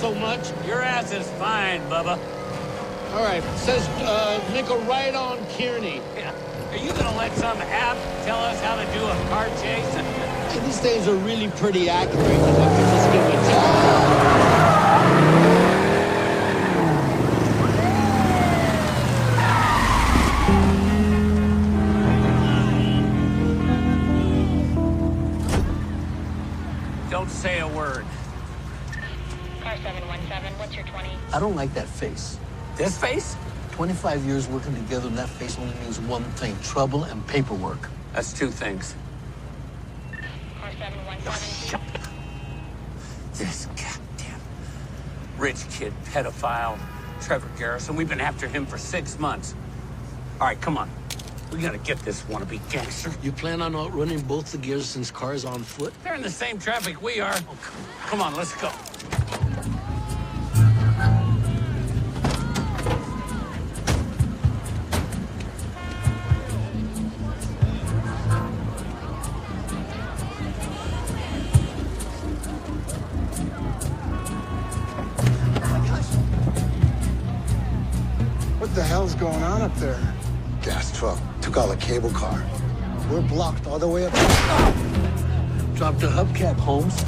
so much. Your ass is fine, Bubba. All right, says make a right on Kearney. Yeah. Are you gonna let some app tell us how to do a car chase? Hey, these things are really pretty accurate. You have to just give it a try. Don't say a word. Car 717, what's your 20? I don't like that face. This face? 25 years working together, and that face only means one thing: trouble and paperwork. That's two things. Car 717. Oh, shut up. This goddamn rich kid pedophile, Trevor Garrison. We've been after him for 6 months. All right, come on. We gotta get this wannabe gangster. You plan on outrunning both the Garrison's cars on foot? They're in the same traffic we are. Oh, come on, let's go. What the hell's going on up there? Gas truck took out a cable car. We're blocked all the way up. Drop the hubcap, Holmes.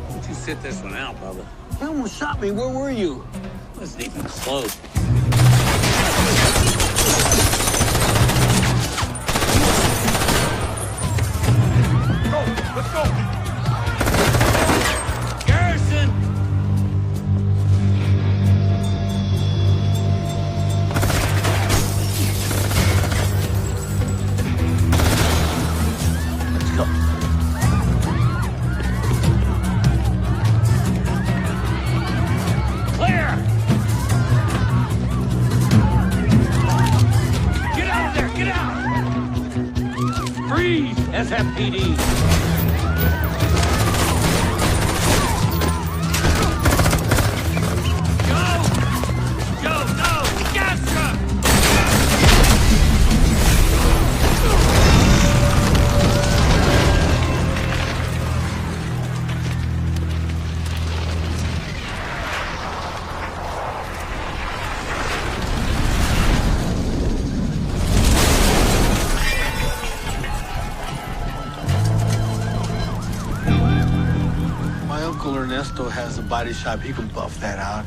Why don't you sit this one out, Bubba? You almost shot me. Where were you? Wasn't even close. Go, let's go. Garrison! Let's go. Clear! Get out of there! Get out! Freeze! SFPD! My Uncle Ernesto has a body shop. He can buff that out.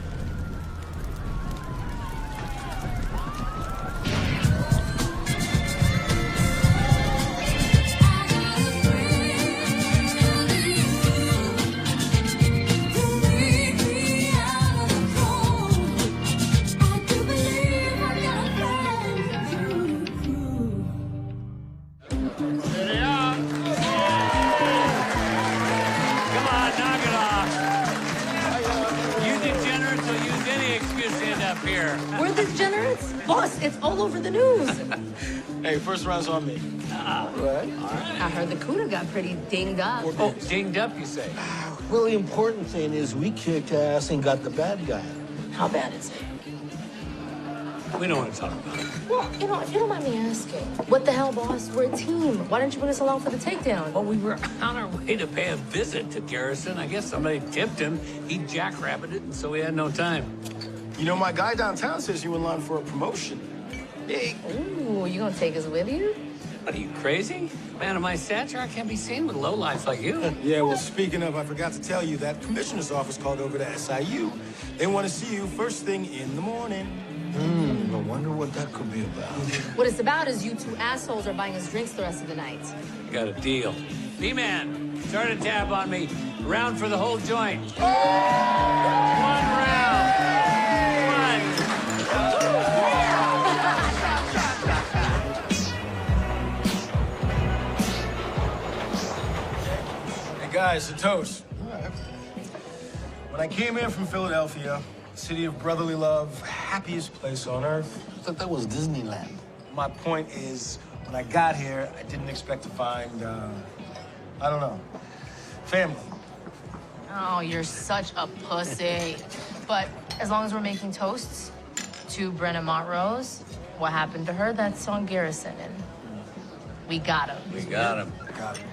Come on, knock it off. You degenerates will use any excuse to end up here. We're the degenerates? Boss, it's all over the news. Hey, first round's on me. I heard the CUDA got pretty dinged up. Oh, dinged up, you say? Well, the important thing is we kicked ass and got the bad guy. How bad is it? We don't want to talk about it. Well, if you don't mind me asking, what the hell, boss? We're a team. Why didn't you bring us along for the takedown? Well, we were on our way to pay a visit to Garrison. I guess somebody tipped him. He jackrabbited it, and so we had no time. You know, my guy downtown says you in line for a promotion. Big. Ooh, you gonna take us with you? What, are you crazy? Man of my stature, I can't be seen with lowlifes like you. Yeah, well, speaking of, I forgot to tell you that commissioner's office called over to S.I.U. They want to see you first thing in the morning. I wonder what that could be about. What it's about is you two assholes are buying us drinks the rest of the night. Got a deal. B-Man, start a tab on me. Round for the whole joint. One round. One. Hey, guys, a toast. When I came here from Philadelphia, city of brotherly love, happiest place on earth. I thought that was Disneyland. My point is, when I got here, I didn't expect to find, I don't know, family. Oh, you're such a pussy. But as long as we're making toasts to Brenna Montrose, what happened to her, that's on Garrison, and we got him. We got him. Got it.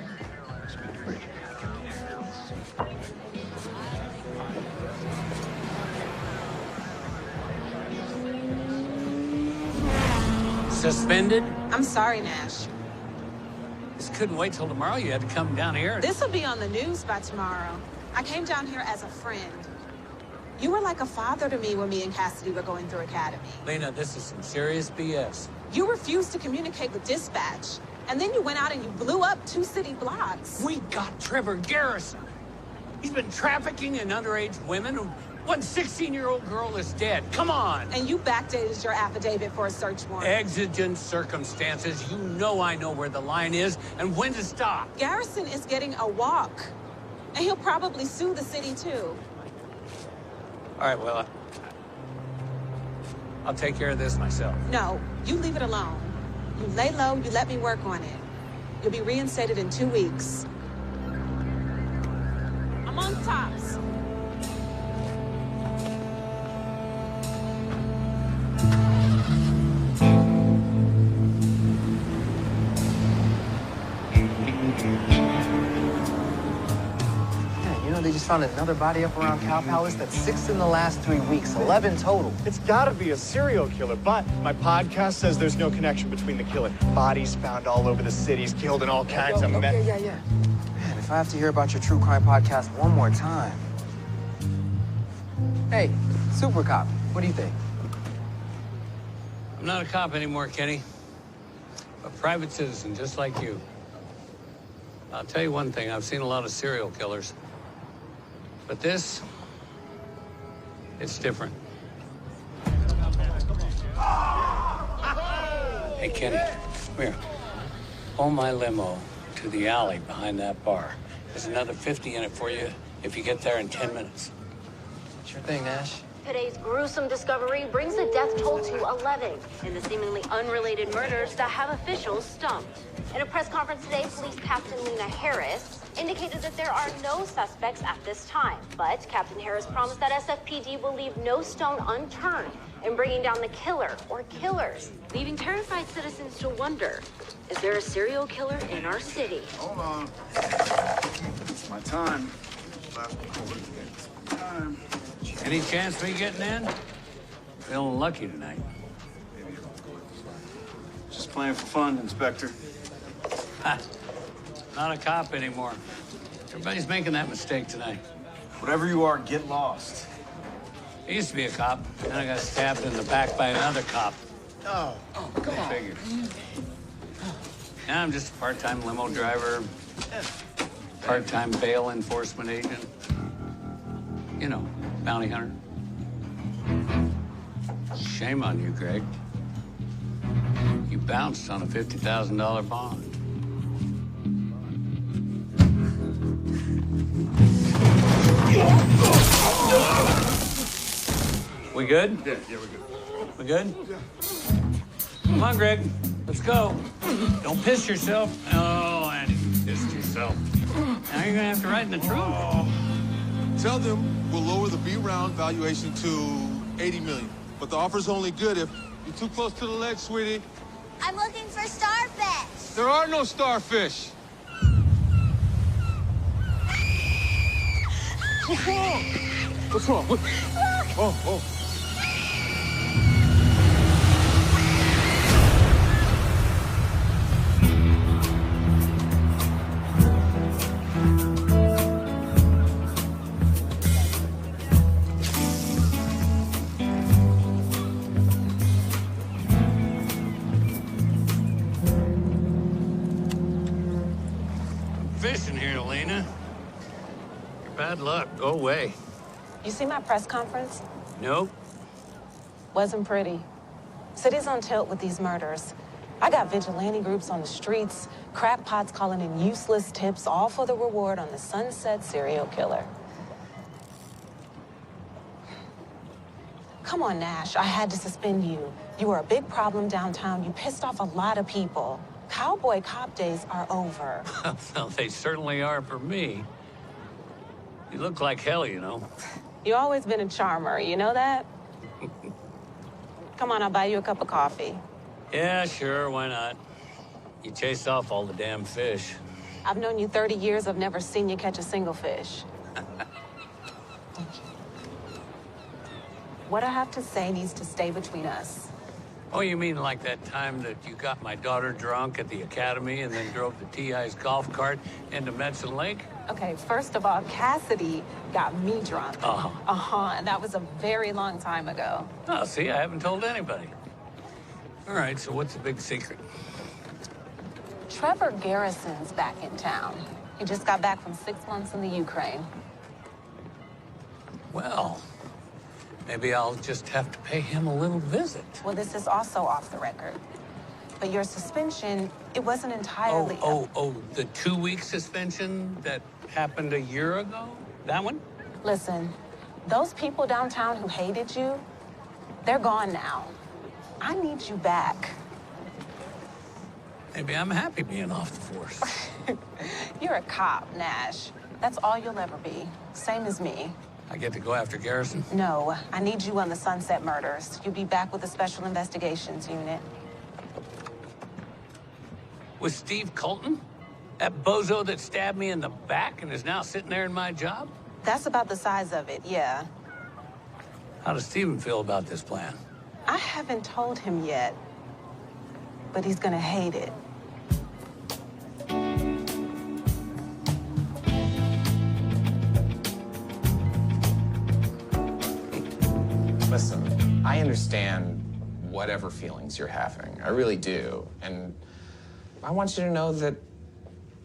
Suspended? I'm sorry, Nash. Just couldn't wait till tomorrow. You had to come down here. This will be on the news by tomorrow. I came down here as a friend. You were like a father to me when me and Cassidy were going through academy. Lena, this is some serious BS. You refused to communicate with dispatch. And then you went out and you blew up 2 city blocks. We got Trevor Garrison. He's been trafficking in underage women. One 16-year-old girl is dead. Come on. And you backdated your affidavit for a search warrant. Exigent circumstances. You know I know where the line is and when to stop. Garrison is getting a walk. And he'll probably sue the city, too. All right, well, I'll take care of this myself. No, you leave it alone. You lay low, you let me work on it. You'll be reinstated in 2 weeks. I'm on tops. They just found another body up around Cow Palace. That's 6 in the last 3 weeks, 11 total. It's gotta be a serial killer, but my podcast says there's no connection between the killer. Bodies found all over the cities, killed in all kinds of mess. Yeah. Man, if I have to hear about your true crime podcast one more time. Hey, Super Cop, what do you think? I'm not a cop anymore, Kenny. A private citizen, just like you. I'll tell you one thing, I've seen a lot of serial killers. But this, it's different. Hey, Kenny, come here. Pull my limo to the alley behind that bar. There's another 50 in it for you if you get there in 10 minutes. Sure thing, Nash. Today's gruesome discovery brings the death toll to 11 in the seemingly unrelated murders that have officials stumped. In a press conference today, Police Captain Lena Harris indicated that there are no suspects at this time. But Captain Harris promised that SFPD will leave no stone unturned in bringing down the killer or killers, leaving terrified citizens to wonder, is there a serial killer in our city? Hold on. It's my time. Any chance we getting in? Feeling lucky tonight. Just playing for fun, Inspector. Ha. Not a cop anymore. Everybody's making that mistake tonight. Whatever you are, get lost. I used to be a cop, then I got stabbed in the back by another cop. Oh, come on. Figure. Now I'm just a part-time limo driver, part-time bail enforcement agent. You know, bounty hunter. Shame on you, Greg. You bounced on a $50,000 bond. We good? Yeah, we're good. We good? Yeah. Come on, Greg. Let's go. Don't piss yourself. Oh, and you pissed yourself. Now you're gonna have to ride in the trunk. Tell them we'll lower the B round valuation to 80 million. But the offer's only good if you're too close to the ledge, sweetie. I'm looking for starfish. There are no starfish. What's wrong? What's wrong? What? Oh. Fishing here, Elena. Your bad luck. Go away. You see my press conference? Nope. Wasn't pretty. City's on tilt with these murders. I got vigilante groups on the streets, crackpots calling in useless tips, all for the reward on the Sunset serial killer. Come on, Nash, I had to suspend you. You were a big problem downtown. You pissed off a lot of people. Cowboy cop days are over. Well, they certainly are for me. You look like hell, you know. You always been a charmer, you know that? Come on, I'll buy you a cup of coffee. Yeah, sure, why not? You chased off all the damn fish. I've known you 30 years, I've never seen you catch a single fish. What I have to say needs to stay between us. Oh, you mean like that time that you got my daughter drunk at the academy and then drove the T.I.'s golf cart into Medicine Lake? Okay, first of all, Cassidy got me drunk. And that was a very long time ago. Oh, see, I haven't told anybody. All right, so what's the big secret? Trevor Garrison's back in town. He just got back from 6 months in the Ukraine. Well, maybe I'll just have to pay him a little visit. Well, this is also off the record. But your suspension, it wasn't entirely... The 2-week suspension that happened a year ago? That one? Listen, those people downtown who hated you, they're gone now. I need you back. Maybe I'm happy being off the force. You're a cop, Nash. That's all you'll ever be. Same as me. I get to go after Garrison? No, I need you on the Sunset murders. You'll be back with the Special Investigations Unit. With Steve Colton? That bozo that stabbed me in the back and is now sitting there in my job? That's about the size of it, yeah. How does Steven feel about this plan? I haven't told him yet, but he's gonna hate it. Listen, I understand whatever feelings you're having. I really do. And I want you to know that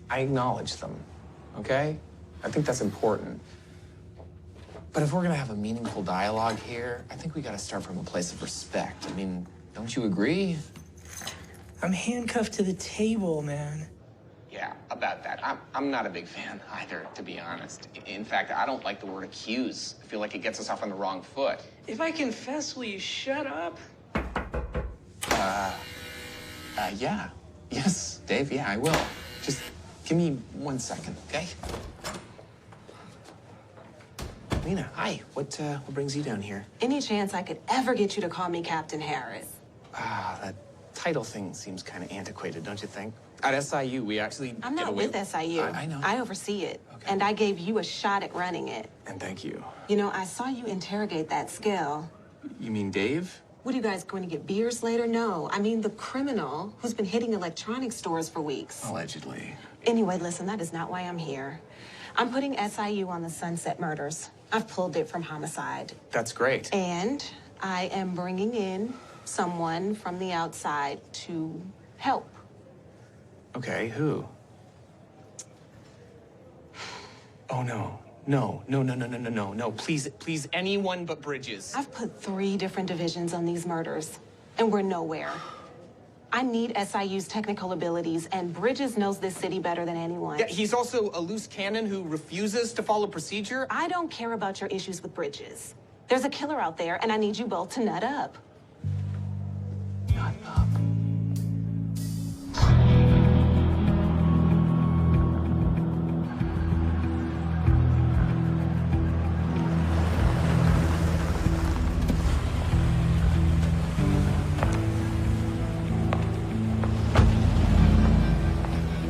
I acknowledge them, okay? I think that's important. But if we're gonna have a meaningful dialogue here, I think we gotta start from a place of respect. I mean, don't you agree? I'm handcuffed to the table, man. Yeah, about that. I'm not a big fan either, to be honest. In fact, I don't like the word accuse. I feel like it gets us off on the wrong foot. If I confess, will you shut up? Yeah. Yes, Dave, yeah, I will. Just give me 1 second, okay? Lena, hi. What brings you down here? Any chance I could ever get you to call me Captain Harris? That title thing seems kind of antiquated, don't you think? At S.I.U, we actually I'm not with S.I.U. I know. I oversee it. Okay. And I gave you a shot at running it. And thank you. You know, I saw you interrogate that Skill. You mean Dave? What are you guys going to get beers later? No, I mean the criminal who's been hitting electronics stores for weeks. Allegedly. Anyway, listen, that is not why I'm here. I'm putting S.I.U. on the Sunset murders. I've pulled it from homicide. That's great. And I am bringing in someone from the outside to help. Okay, who? Oh, no. No. Please, anyone but Bridges. I've put 3 different divisions on these murders, and we're nowhere. I need S.I.U.'s technical abilities, and Bridges knows this city better than anyone. Yeah, he's also a loose cannon who refuses to follow procedure. I don't care about your issues with Bridges. There's a killer out there, and I need you both to nut up. Nut up.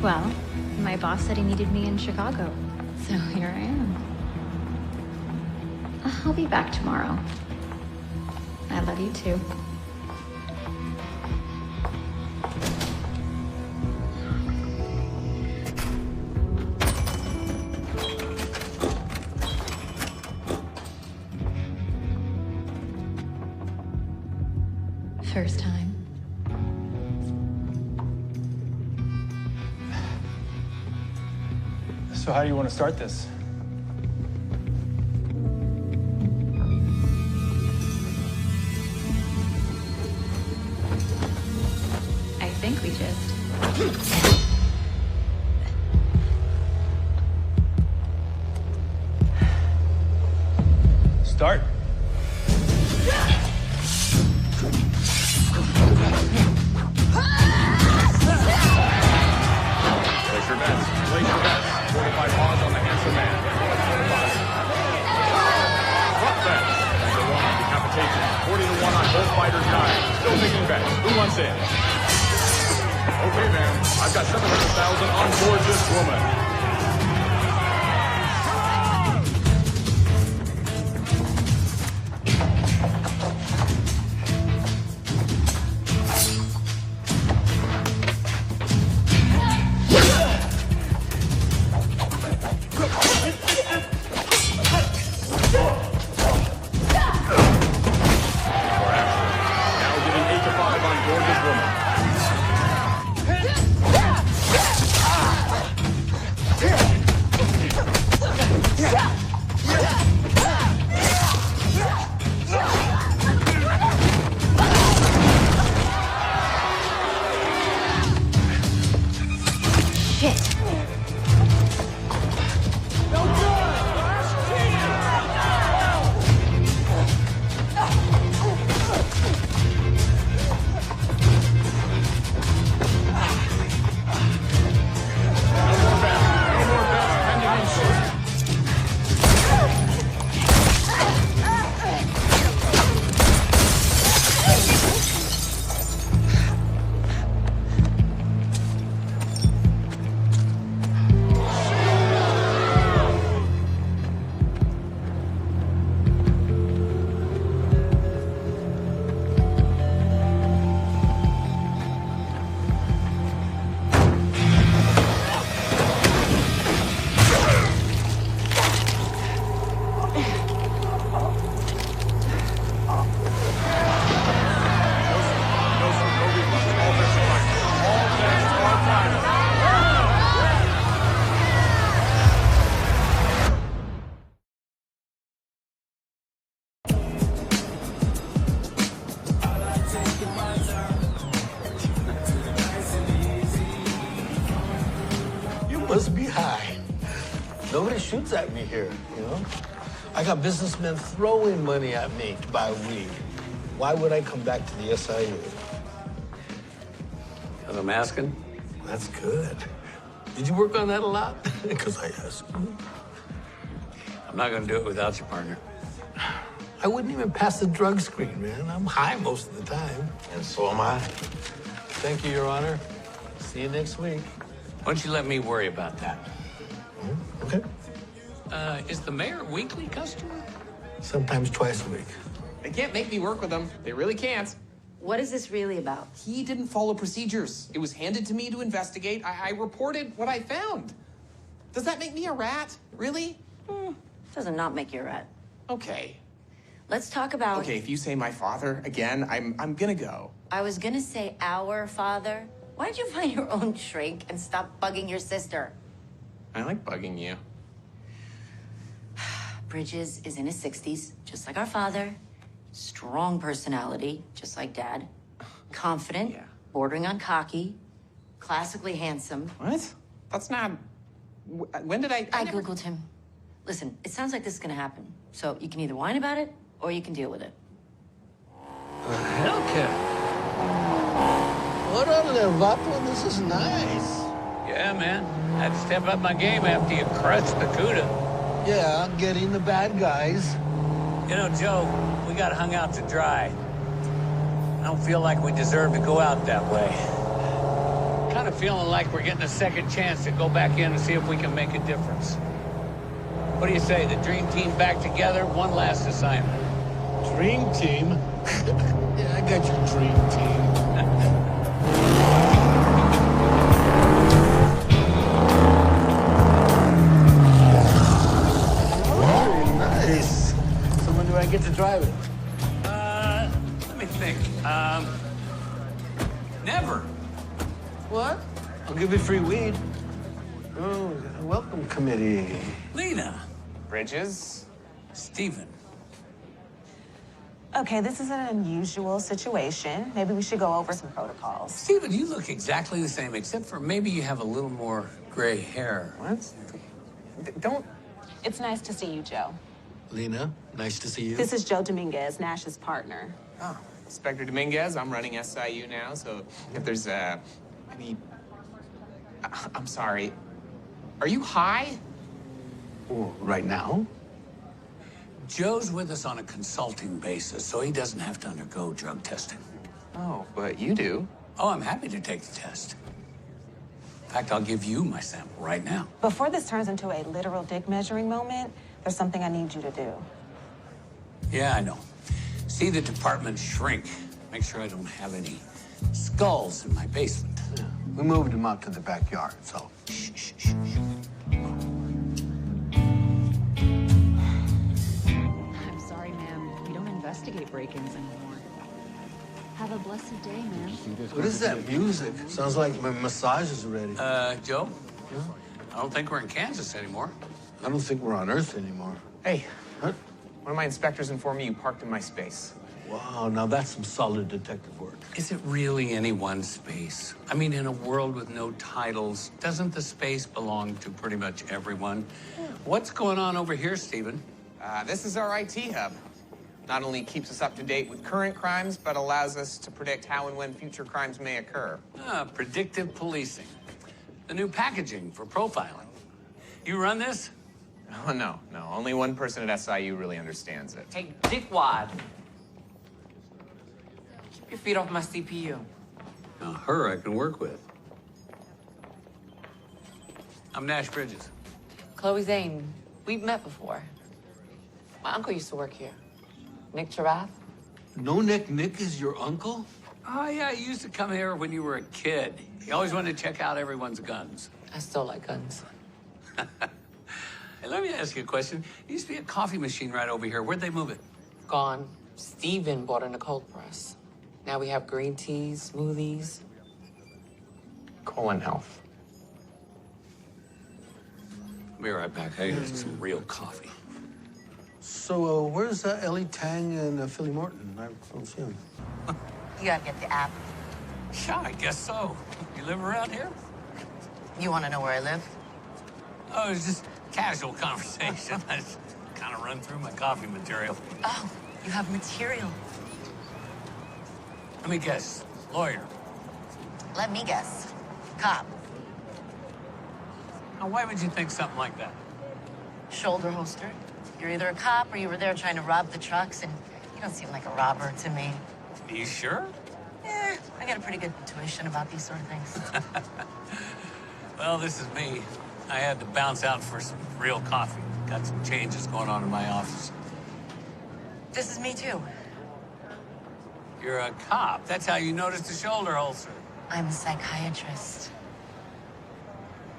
Well, my boss said he needed me in Chicago, so here I am. I'll be back tomorrow. I love you too. First time. So how do you want to start this? I think we just... Start. Place your bets. Place your bets. 45 paws on the handsome man. 45. Front bets. 10 to 1 on decapitation. 40 to 1 on both fighters dying. Still taking bets. Who wants in? Okay, ma'am. I've got 700,000 on board this woman. Nobody shoots at me here, you know? I got businessmen throwing money at me to buy weed. Why would I come back to the S.I.U.? Because I'm asking? That's good. Did you work on that a lot? Because I asked. I'm not gonna do it without you, partner. I wouldn't even pass the drug screen, man. I'm high most of the time. And so am I. Thank you, Your Honor. See you next week. Why don't you let me worry about that? Okay. Is the mayor a weekly customer? Sometimes twice a week. They can't make me work with them. They really can't. What is this really about? He didn't follow procedures. It was handed to me to investigate. I reported what I found. Does that make me a rat? Really? Doesn't not make you a rat. Okay. Let's talk about... Okay, if you say my father again, I'm gonna go. I was gonna say our father. Why don't you find your own shrink and stop bugging your sister? I like bugging you. Bridges is in his 60s, just like our father. Strong personality, just like Dad. Confident, bordering on cocky. Classically handsome. What? That's not... When did I never... Googled him. Listen, it sounds like this is gonna happen. So you can either whine about it, or you can deal with it. Hellcat. What on there, Vato? This is nice. Yeah, man. I had to step up my game after you crushed the CUDA. Yeah, getting the bad guys. You know, Joe, we got hung out to dry. I don't feel like we deserve to go out that way. Kind of feeling like we're getting a second chance to go back in and see if we can make a difference. What do you say? The dream team back together? One last assignment. Dream team? Yeah, I got your dream team. Very nice. So when do I get to drive it? Let me think. Never. What? I'll give you free weed. Oh, welcome committee. Lena. Bridges. Stephen. Okay, this is an unusual situation. Maybe we should go over some protocols. Stephen, you look exactly the same, except for maybe you have a little more gray hair. What? Don't... It's nice to see you, Joe. Lena, nice to see you. This is Joe Dominguez, Nash's partner. Oh, Inspector Dominguez. I'm running S.I.U. now, so if there's any... I'm sorry. Are you high? Oh, right now? Joe's with us on a consulting basis, so he doesn't have to undergo drug testing. Oh, but you do. Oh, I'm happy to take the test. In fact, I'll give you my sample right now. Before this turns into a literal dick measuring moment, there's something I need you to do. Yeah, I know. See the department shrink. Make sure I don't have any skulls in my basement. Yeah. We moved him out to the backyard, so... Shh, shh, shh, shh. I'm sorry, ma'am. We don't investigate break-ins anymore. Have a blessed day, ma'am. What is that music? Sounds like my massage is ready. Joe? Yeah? I don't think we're in Kansas anymore. I don't think we're on Earth anymore. Hey. Huh? One of my inspectors informed me you parked in my space. Wow, now that's some solid detective work. Is it really any one space? I mean, in a world with no titles, doesn't the space belong to pretty much everyone? What's going on over here, Stephen? This is our IT hub. Not only keeps us up to date with current crimes, but allows us to predict how and when future crimes may occur. Predictive policing. The new packaging for profiling. You run this? Oh, no. Only one person at S.I.U. really understands it. Hey, dickwad. Keep your feet off my CPU. Now, her I can work with. I'm Nash Bridges. Chloe Zane. We've met before. My uncle used to work here. Nick Giraff. No Nick is your uncle? Oh, yeah, he used to come here when you were a kid. He always wanted to check out everyone's guns. I still like guns. Hey, let me ask you a question. There used to be a coffee machine right over here. Where'd they move it? Gone. Steven bought in a cold press. Now we have green teas, smoothies. Colon health. I'll be right back. I got some real coffee. So, where's Ellie Tang and Philly Morton? I don't see them. You gotta get the app. Yeah, I guess so. You live around here? You wanna know where I live? Oh, it's just casual conversation. I just kind of run through my coffee material. Oh, you have material. Let me guess. Lawyer. Let me guess. Cop. Now, why would you think something like that? Shoulder holster. You're either a cop or you were there trying to rob the trucks, and you don't seem like a robber to me. Are you sure? Yeah, I got a pretty good intuition about these sort of things. Well, this is me. I had to bounce out for some real coffee. Got some changes going on in my office. This is me, too. You're a cop. That's how you noticed the shoulder holster. I'm a psychiatrist.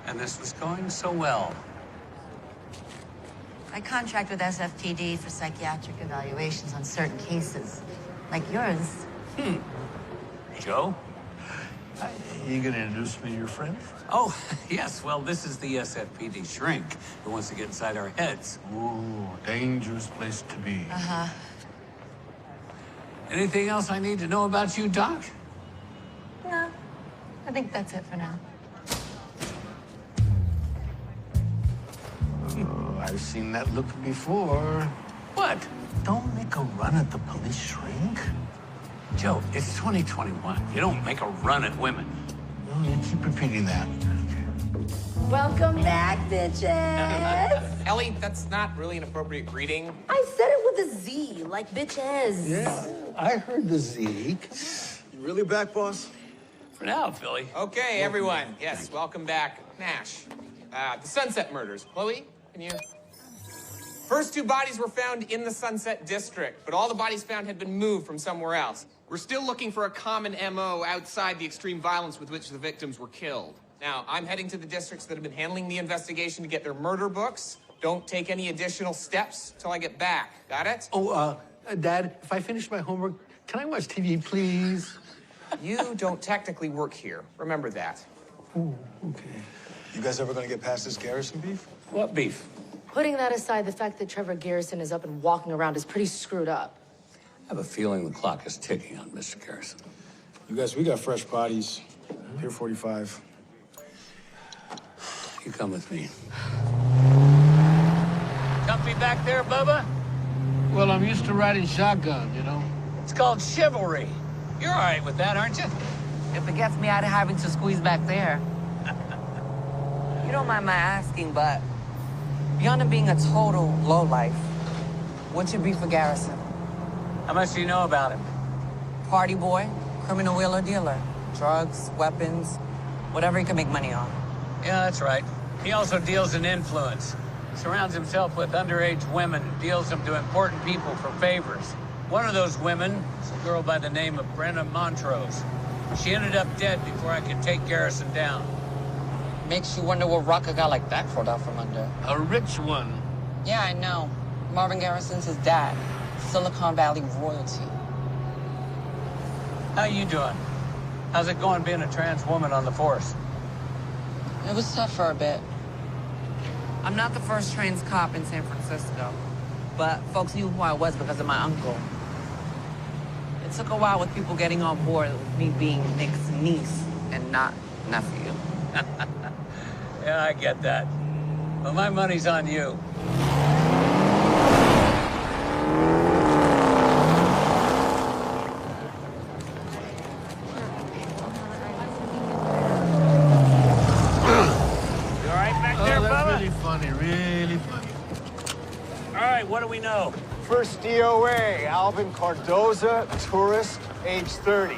And this was going so well. I contract with SFTD for psychiatric evaluations on certain cases, like yours. Joe? You gonna introduce me to your friend? Oh, yes. Well, this is the SFPD shrink who wants to get inside our heads. Ooh, dangerous place to be. Uh-huh. Anything else I need to know about you, Doc? No, I think that's it for now. Oh, I've seen that look before. What? Don't make a run at the police shrink. Joe, it's 2021. You don't make a run at women. No, you keep repeating that. Welcome back, bitches. Ellie, that's not really an appropriate greeting. I said it with a Z, like bitches. Yeah, I heard the Z. You really back, boss? For now, Philly. Okay, everyone. Yes, welcome back. Nash. The Sunset murders. Chloe, can you... First two bodies were found in the Sunset District, but all the bodies found had been moved from somewhere else. We're still looking for a common MO outside the extreme violence with which the victims were killed. Now, I'm heading to the districts that have been handling the investigation to get their murder books. Don't take any additional steps till I get back. Got it? Oh, Dad, if I finish my homework, can I watch TV, please? You don't technically work here. Remember that. Oh, okay. You guys ever gonna get past this Garrison beef? What beef? Putting that aside, the fact that Trevor Garrison is up and walking around is pretty screwed up. I have a feeling the clock is ticking on Mr. Garrison. You guys, we got fresh bodies. Pier 45. You come with me. Comfy back there, Bubba? Well, I'm used to riding shotgun, you know. It's called chivalry. You're all right with that, aren't you? If it gets me out of having to squeeze back there. You don't mind my asking, but beyond it being a total lowlife, what's your beef for Garrison? How much do you know about him? Party boy, criminal wheeler dealer. Drugs, weapons, whatever he can make money on. Yeah, that's right. He also deals in influence. Surrounds himself with underage women and deals them to important people for favors. One of those women is a girl by the name of Brenna Montrose. She ended up dead before I could take Garrison down. Makes you wonder what rock a guy like that crawled out from under. A rich one. Yeah, I know. Marvin Garrison's his dad. Silicon Valley royalty. How you doing? How's it going being a trans woman on the force? It was tough for a bit. I'm not the first trans cop in San Francisco, but folks knew who I was because of my uncle. It took a while with people getting on board with me being Nick's niece and not nephew. Yeah, I get that. But my money's on you. Really funny. All right, what do we know? First DOA, Alvin Cardoza, tourist, age 30.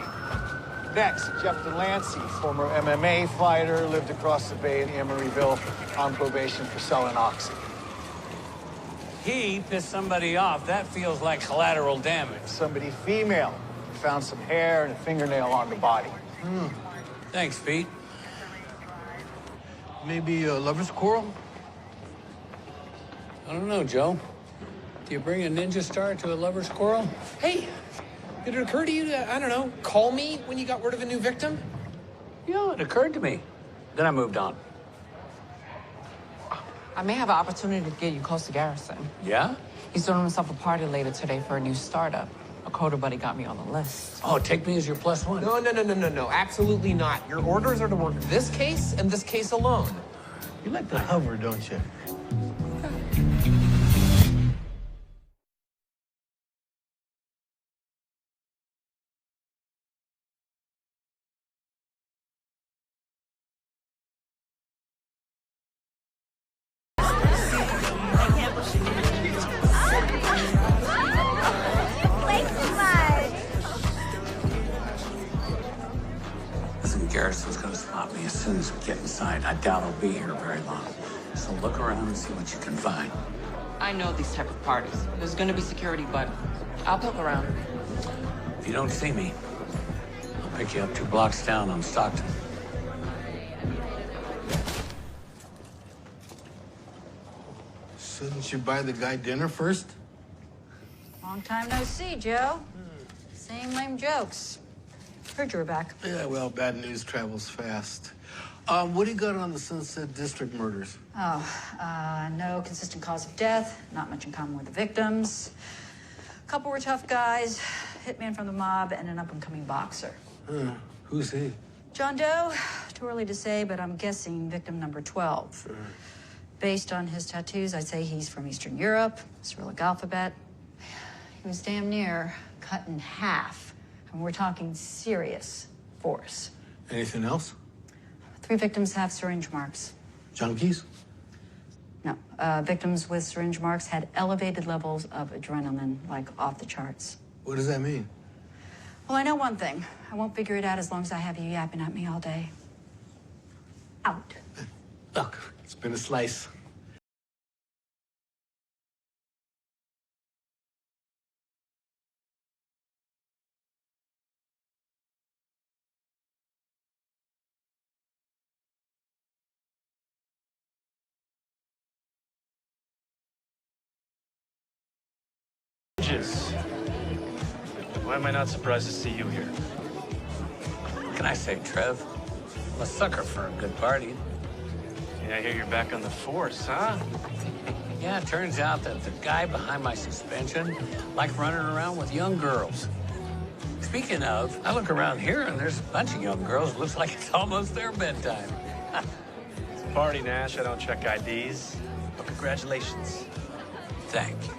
Next, Jeff Delancey, former MMA fighter, lived across the bay in Emeryville on probation for selling oxy. He pissed somebody off. That feels like collateral damage. Somebody female. Found some hair and a fingernail on the body. Thanks, Pete. Maybe a lover's quarrel? I don't know, Joe. Do you bring a ninja star to a lover's quarrel? Hey, did it occur to you to, I don't know, call me when you got word of a new victim? Yeah, it occurred to me. Then I moved on. I may have an opportunity to get you close to Garrison. Yeah? He's throwing himself a party later today for a new startup. A coder buddy got me on the list. Oh, take me as your plus one. No, absolutely not. Your orders are to work this case and this case alone. You like to hover, don't you? Garrison's gonna spot me as soon as we get inside. I doubt I'll be here very long. So look around and see what you can find. I know these type of parties. There's gonna be security, but I'll poke around. If you don't see me, I'll pick you up 2 blocks down on Stockton. Shouldn't you buy the guy dinner first? Long time no see, Joe. Same lame jokes. Heard you were back. Yeah, well, bad news travels fast. What do you got on the Sunset District murders? No consistent cause of death, not much in common with the victims. A couple were tough guys, hitman from the mob, and an up-and-coming boxer. Who's he? John Doe, too early to say, but I'm guessing victim number 12. Based on his tattoos, I'd say he's from Eastern Europe, Cyrillic alphabet. He was damn near cut in half, and we're talking serious force. Anything else? 3 victims have syringe marks. Junkies? No, victims with syringe marks had elevated levels of adrenaline, like off the charts. What does that mean? Well, I know one thing. I won't figure it out as long as I have you yapping at me all day. Out. Look, it's been a slice. Bridges. Why am I not surprised to see you here? What can I say, Trev? I'm a sucker for a good party. Yeah, I hear you're back on the force, huh? Yeah, it turns out that the guy behind my suspension liked running around with young girls. Speaking of, I look around here and there's a bunch of young girls. Looks like it's almost their bedtime. It's a party, Nash. I don't check IDs. But congratulations. Thank you.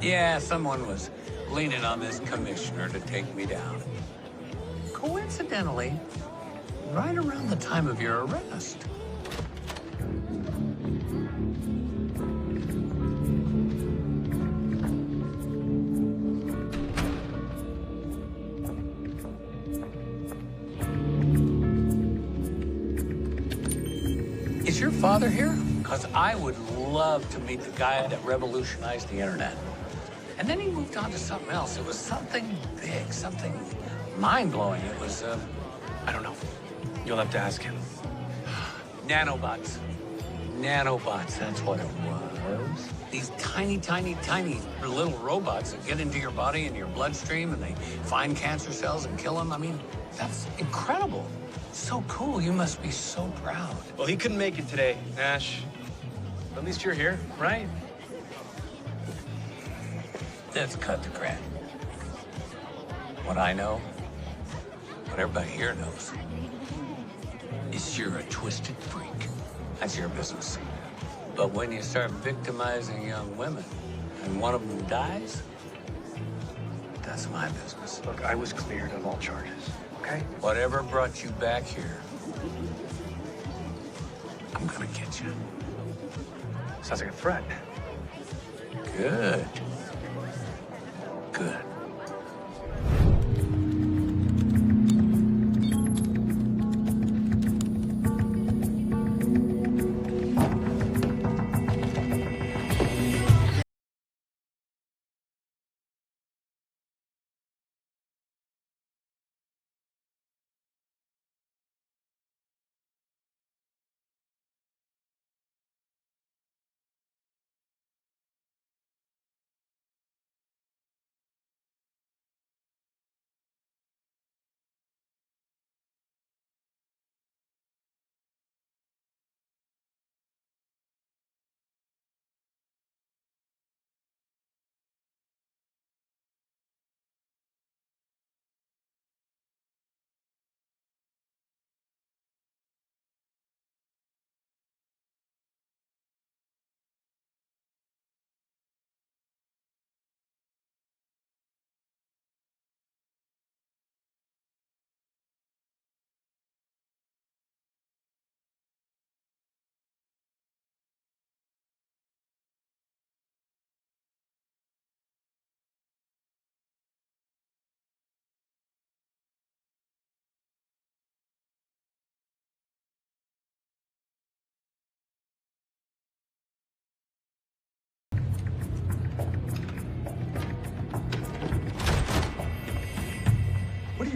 Yeah, someone was leaning on this commissioner to take me down. Coincidentally, right around the time of your arrest. Is your father here? Because I would love to meet the guy that revolutionized the internet. And then he moved on to something else. It was something big, something mind-blowing. It was, I don't know. You'll have to ask him. Nanobots. Nanobots, that's what it was. These tiny, tiny, tiny little robots that get into your body and your bloodstream and they find cancer cells and kill them. I mean, that's incredible. So cool. You must be so proud. Well, he couldn't make it today, Nash. But at least you're here, right? Let's cut the crap. What I know, what everybody here knows, is you're a twisted freak. That's your business. But when you start victimizing young women and one of them dies, that's my business. Look, I was cleared of all charges, okay? Whatever brought you back here, I'm gonna get you. Sounds like a threat. Good. Good.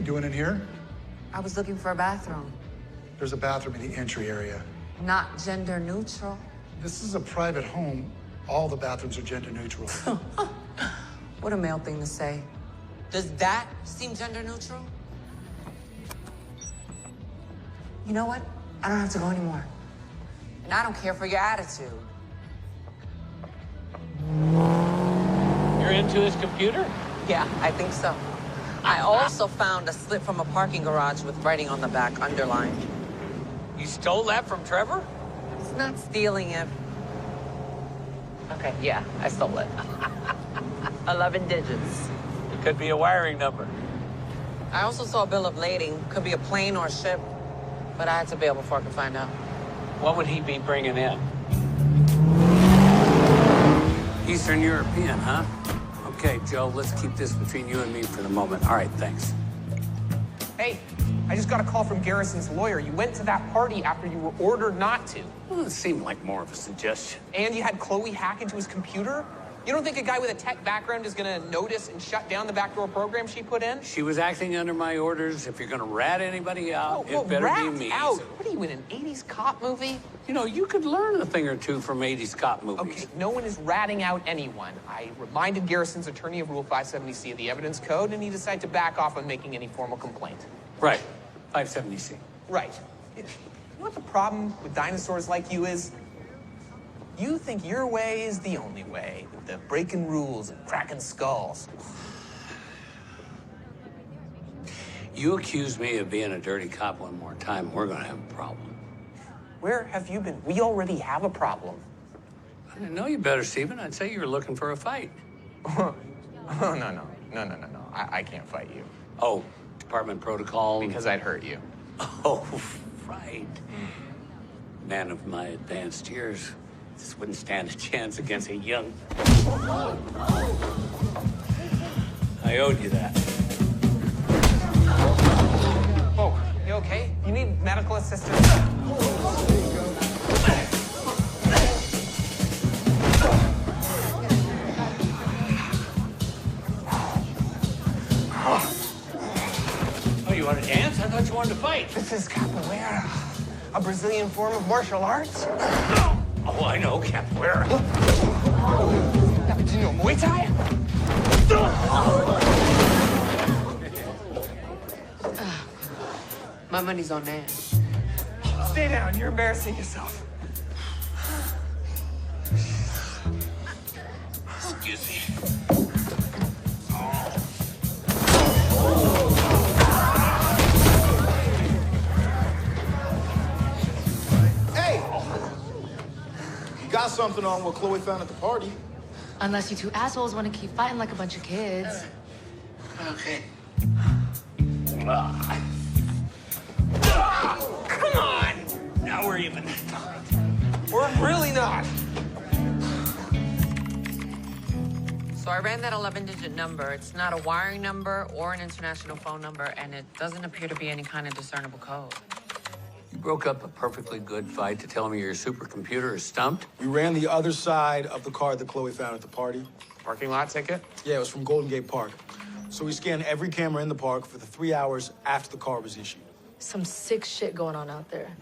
doing in here? I was looking for a bathroom. There's a bathroom in the entry area. Not gender neutral. This is a private home. All the bathrooms are gender neutral. What a male thing to say. Does that seem gender neutral? You know what? I don't have to go anymore. And I don't care for your attitude. You're into his computer? Yeah, I think so. I also found a slip from a parking garage with writing on the back, underlined. You stole that from Trevor? It's not stealing it. Okay, yeah, I stole it. 11 digits. It could be a wiring number. I also saw a bill of lading. Could be a plane or a ship. But I had to bail before I could find out. What would he be bringing in? Eastern European, huh? Okay, Joe, let's keep this between you and me for the moment. All right, thanks. Hey, I just got a call from Garrison's lawyer. You went to that party after you were ordered not to. Well, it seemed like more of a suggestion. And you had Chloe hack into his computer? You don't think a guy with a tech background is gonna notice and shut down the backdoor program she put in? She was acting under my orders. If you're gonna rat anybody out, Well, it better rat be me. out? What are you, in an 80s cop movie? You know, you could learn a thing or two from 80s cop movies. Okay, no one is ratting out anyone. I reminded Garrison's attorney of Rule 570C of the evidence code, and he decided to back off on making any formal complaint. Right, 570C. Right. You know what the problem with dinosaurs like you is? You think your way is the only way, with the breaking rules and cracking skulls. You accuse me of being a dirty cop one more time, we're gonna have a problem. Where have you been? We already have a problem. I didn't know you better, Stephen. I'd say you were looking for a fight. No. I can't fight you. Oh, department protocol? Because I'd hurt you. Oh, right. Man of my advanced years. This wouldn't stand a chance against a young... I owed you that. Oh, you okay? You need medical assistance? Oh, you want to dance? I thought you wanted to fight. This is capoeira, a Brazilian form of martial arts. Oh, I know capoeira. Yeah, but do you know Muay Thai? My money's on Nash. Stay down. You're embarrassing yourself. Excuse me. Got something on what Chloe found at the party. Unless you two assholes want to keep fighting like a bunch of kids. Okay. Come on! Now we're even. We're really not. So I ran that 11-digit number. It's not a wiring number or an international phone number, and it doesn't appear to be any kind of discernible code. You broke up a perfectly good fight to tell me your supercomputer is stumped? We ran the other side of the car that Chloe found at the party. Parking lot ticket? Yeah, it was from Golden Gate Park. So we scanned every camera in the park for the 3 hours after the car was issued. Some sick shit going on out there.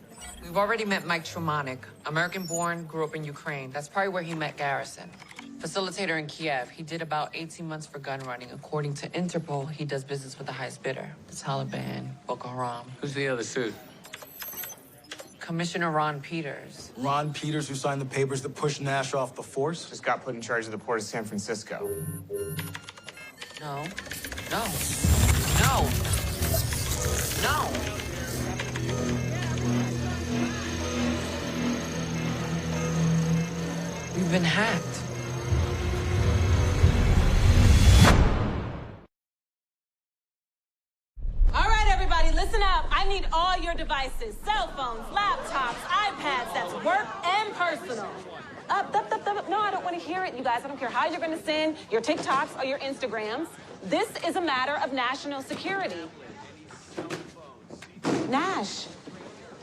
We've already met Mike Trumanik, American-born, grew up in Ukraine. That's probably where he met Garrison. Facilitator in Kiev, he did about 18 months for gun running. According to Interpol, he does business with the highest bidder, the Taliban, Boko Haram. Who's the other suit? Commissioner Ron Peters. Ron Peters, who signed the papers that pushed Nash off the force? Just got put in charge of the port of San Francisco. No. No. No. No. We've been hacked. All right, everybody, listen up. I need all your devices, cell phones, laptops, iPads, that's work and personal. Up. No, I don't want to hear it, you guys. I don't care how you're going to send your TikToks or your Instagrams. This is a matter of national security. Nash,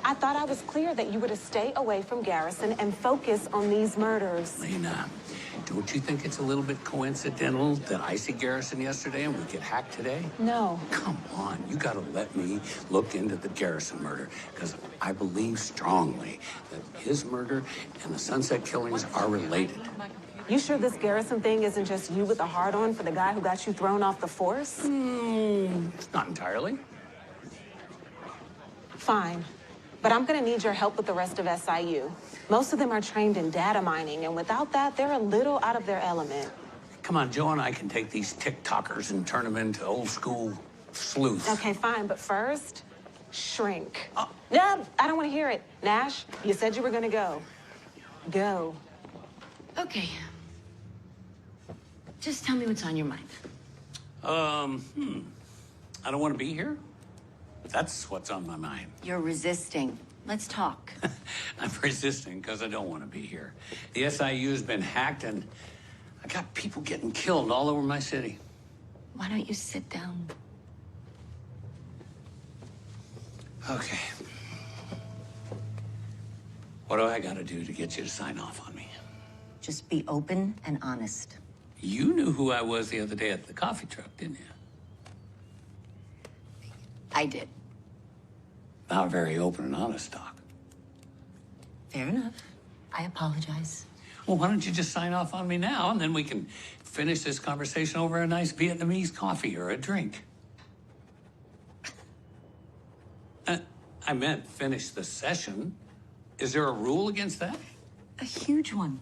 I thought I was clear that you were to stay away from Garrison and focus on these murders. Lena, Don't you think it's a little bit coincidental that I see Garrison yesterday and we get hacked today? No. Come on, you gotta let me look into the Garrison murder, because I believe strongly that his murder and the Sunset killings are related. You sure this Garrison thing isn't just you with a hard-on for the guy who got you thrown off the force? Not entirely. Fine. But I'm gonna need your help with the rest of S.I.U. Most of them are trained in data mining, and without that, they're a little out of their element. Come on, Joe and I can take these TikTokers and turn them into old-school sleuths. Okay, fine, but first, shrink. No, I don't want to hear it. Nash, you said you were gonna go. Go. Okay. Just tell me what's on your mind. I don't want to be here? That's what's on my mind. You're resisting. Let's talk. I'm resisting because I don't want to be here. The S.I.U. has been hacked, and I got people getting killed all over my city. Why don't you sit down? Okay. What do I got to do to get you to sign off on me? Just be open and honest. You knew who I was the other day at the coffee truck, didn't you? I did. Not very open and honest talk. Fair enough. I apologize. Well, why don't you just sign off on me now, and then we can finish this conversation over a nice Vietnamese coffee or a drink. I meant finish the session. Is there a rule against that? A huge one.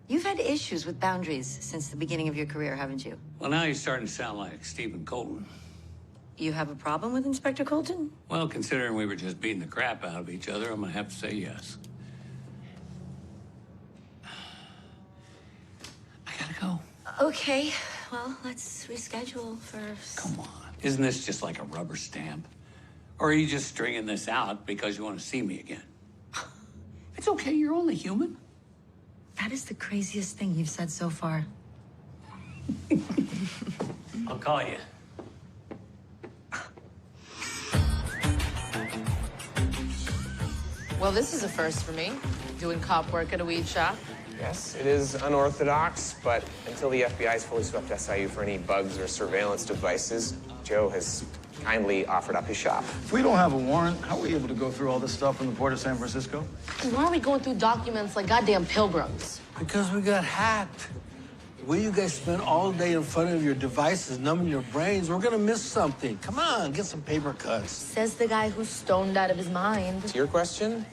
You've had issues with boundaries since the beginning of your career, haven't you? Well, now you're starting to sound like Stephen Colton. You have a problem with Inspector Colton? Well, considering we were just beating the crap out of each other, I'm gonna have to say yes. I gotta go. Okay, well, let's reschedule first. Come on. Isn't this just like a rubber stamp? Or are you just stringing this out because you want to see me again? It's okay, you're only human. That is the craziest thing you've said so far. I'll call you. Well, this is a first for me, doing cop work at a weed shop. Yes, it is unorthodox, but until the FBI has fully swept S.I.U. for any bugs or surveillance devices, Joe has kindly offered up his shop. If we don't have a warrant, how are we able to go through all this stuff in the port of San Francisco? Why are we going through documents like goddamn pilgrims? Because we got hacked. The way you guys spend all day in front of your devices, numbing your brains, we're gonna miss something. Come on, get some paper cuts. Says the guy who's stoned out of his mind. To your question,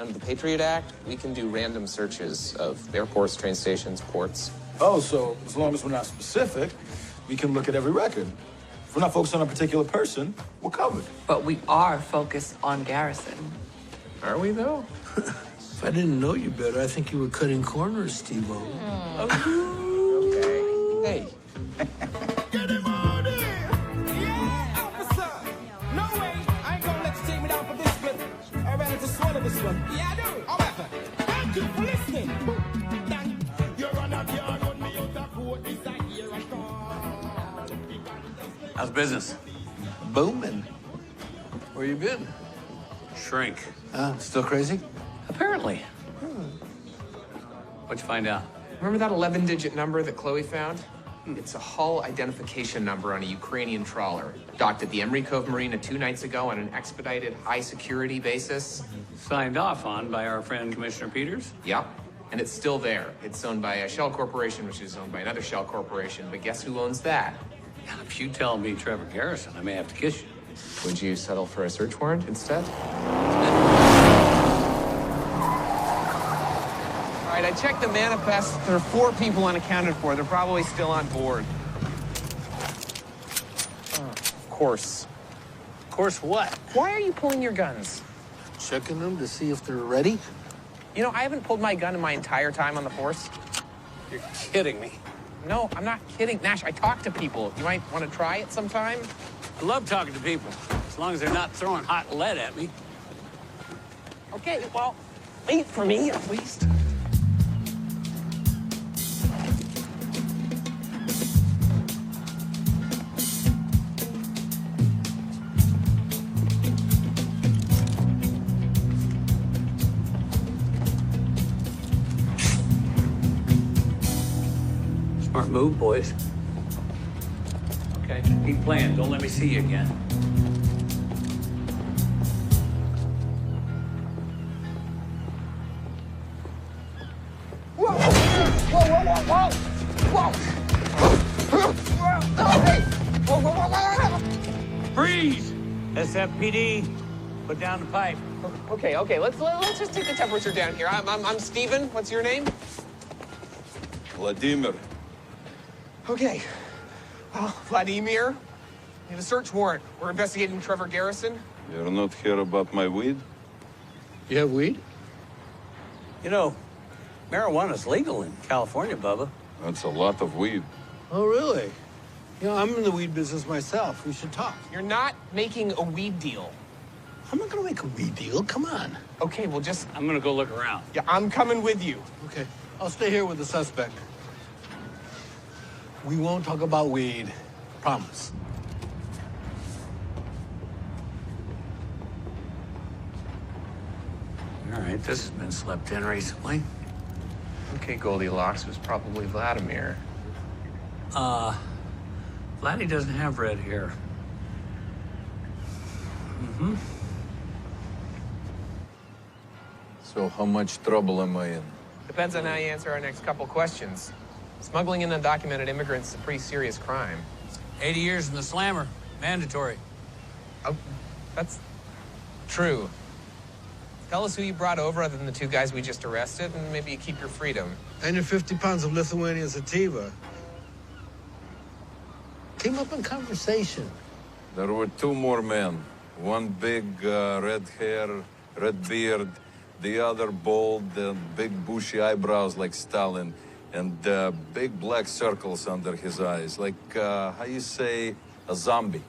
under the Patriot Act, we can do random searches of airports, train stations, ports. Oh, so as long as we're not specific, we can look at every record. If we're not focused on a particular person, we're covered. But we are focused on Garrison. Are we, though? If I didn't know you better, I think you were cutting corners, Steve-O. Okay. Hey. Get him on in! Yeah, officer! No way! I ain't gonna let you take me down for this split. I'm ready to swallow this one. Yeah, I do. However, thank you for listening. You're on a yard on me out of court. Is that here I call? How's business? Booming. Where you been? Shrink. Still crazy? Apparently. What'd you find out? Remember that 11-digit number that Chloe found? It's a hull identification number on a Ukrainian trawler. Docked at the Emery Cove Marina 2 nights ago on an expedited high-security basis. Signed off on by our friend Commissioner Peters? Yep. And it's still there. It's owned by a shell corporation, which is owned by another shell corporation. But guess who owns that? If you tell me Trevor Garrison, I may have to kiss you. Would you settle for a search warrant instead? All right, I checked the manifest. There are 4 people unaccounted for. They're probably still on board. Of course. Of course what? Why are you pulling your guns? Checking them to see if they're ready. You know, I haven't pulled my gun in my entire time on the force. You're kidding me. No, I'm not kidding. Nash, I talk to people. You might want to try it sometime? I love talking to people, as long as they're not throwing hot lead at me. Okay, well, wait for me at least. Smart move, boys. Okay, keep playing. Don't let me see you again. Whoa! Whoa, whoa, whoa, whoa! Whoa! Oh, hey! Whoa, whoa, whoa, whoa, whoa! Freeze! SFPD, put down the pipe. Okay, let's just take the temperature down here. I'm Steven. What's your name? Vladimir. Okay. Well, Vladimir, we have a search warrant. We're investigating Trevor Garrison. You're not here about my weed? You have weed? You know, marijuana's legal in California, Bubba. That's a lot of weed. Oh, really? You know, I'm in the weed business myself. We should talk. You're not making a weed deal. I'm not gonna make a weed deal. Come on. Okay, well, just... I'm gonna go look around. Yeah, I'm coming with you. Okay. I'll stay here with the suspect. We won't talk about weed. Promise. All right, this has been slept in recently. Okay, Goldilocks, was probably Vladimir. Vladdy doesn't have red hair. Mm-hmm. So how much trouble am I in? Depends on how you answer our next couple questions. Smuggling in undocumented immigrants is a pretty serious crime. 80 years in the slammer. Mandatory. Oh, that's true. Tell us who you brought over other than the two guys we just arrested, and maybe you keep your freedom. And your 50 pounds of Lithuanian sativa. Came up in conversation. There were two more men. One big red hair, red beard. The other bald and big bushy eyebrows like Stalin. And big black circles under his eyes. Like, how you say, a zombie.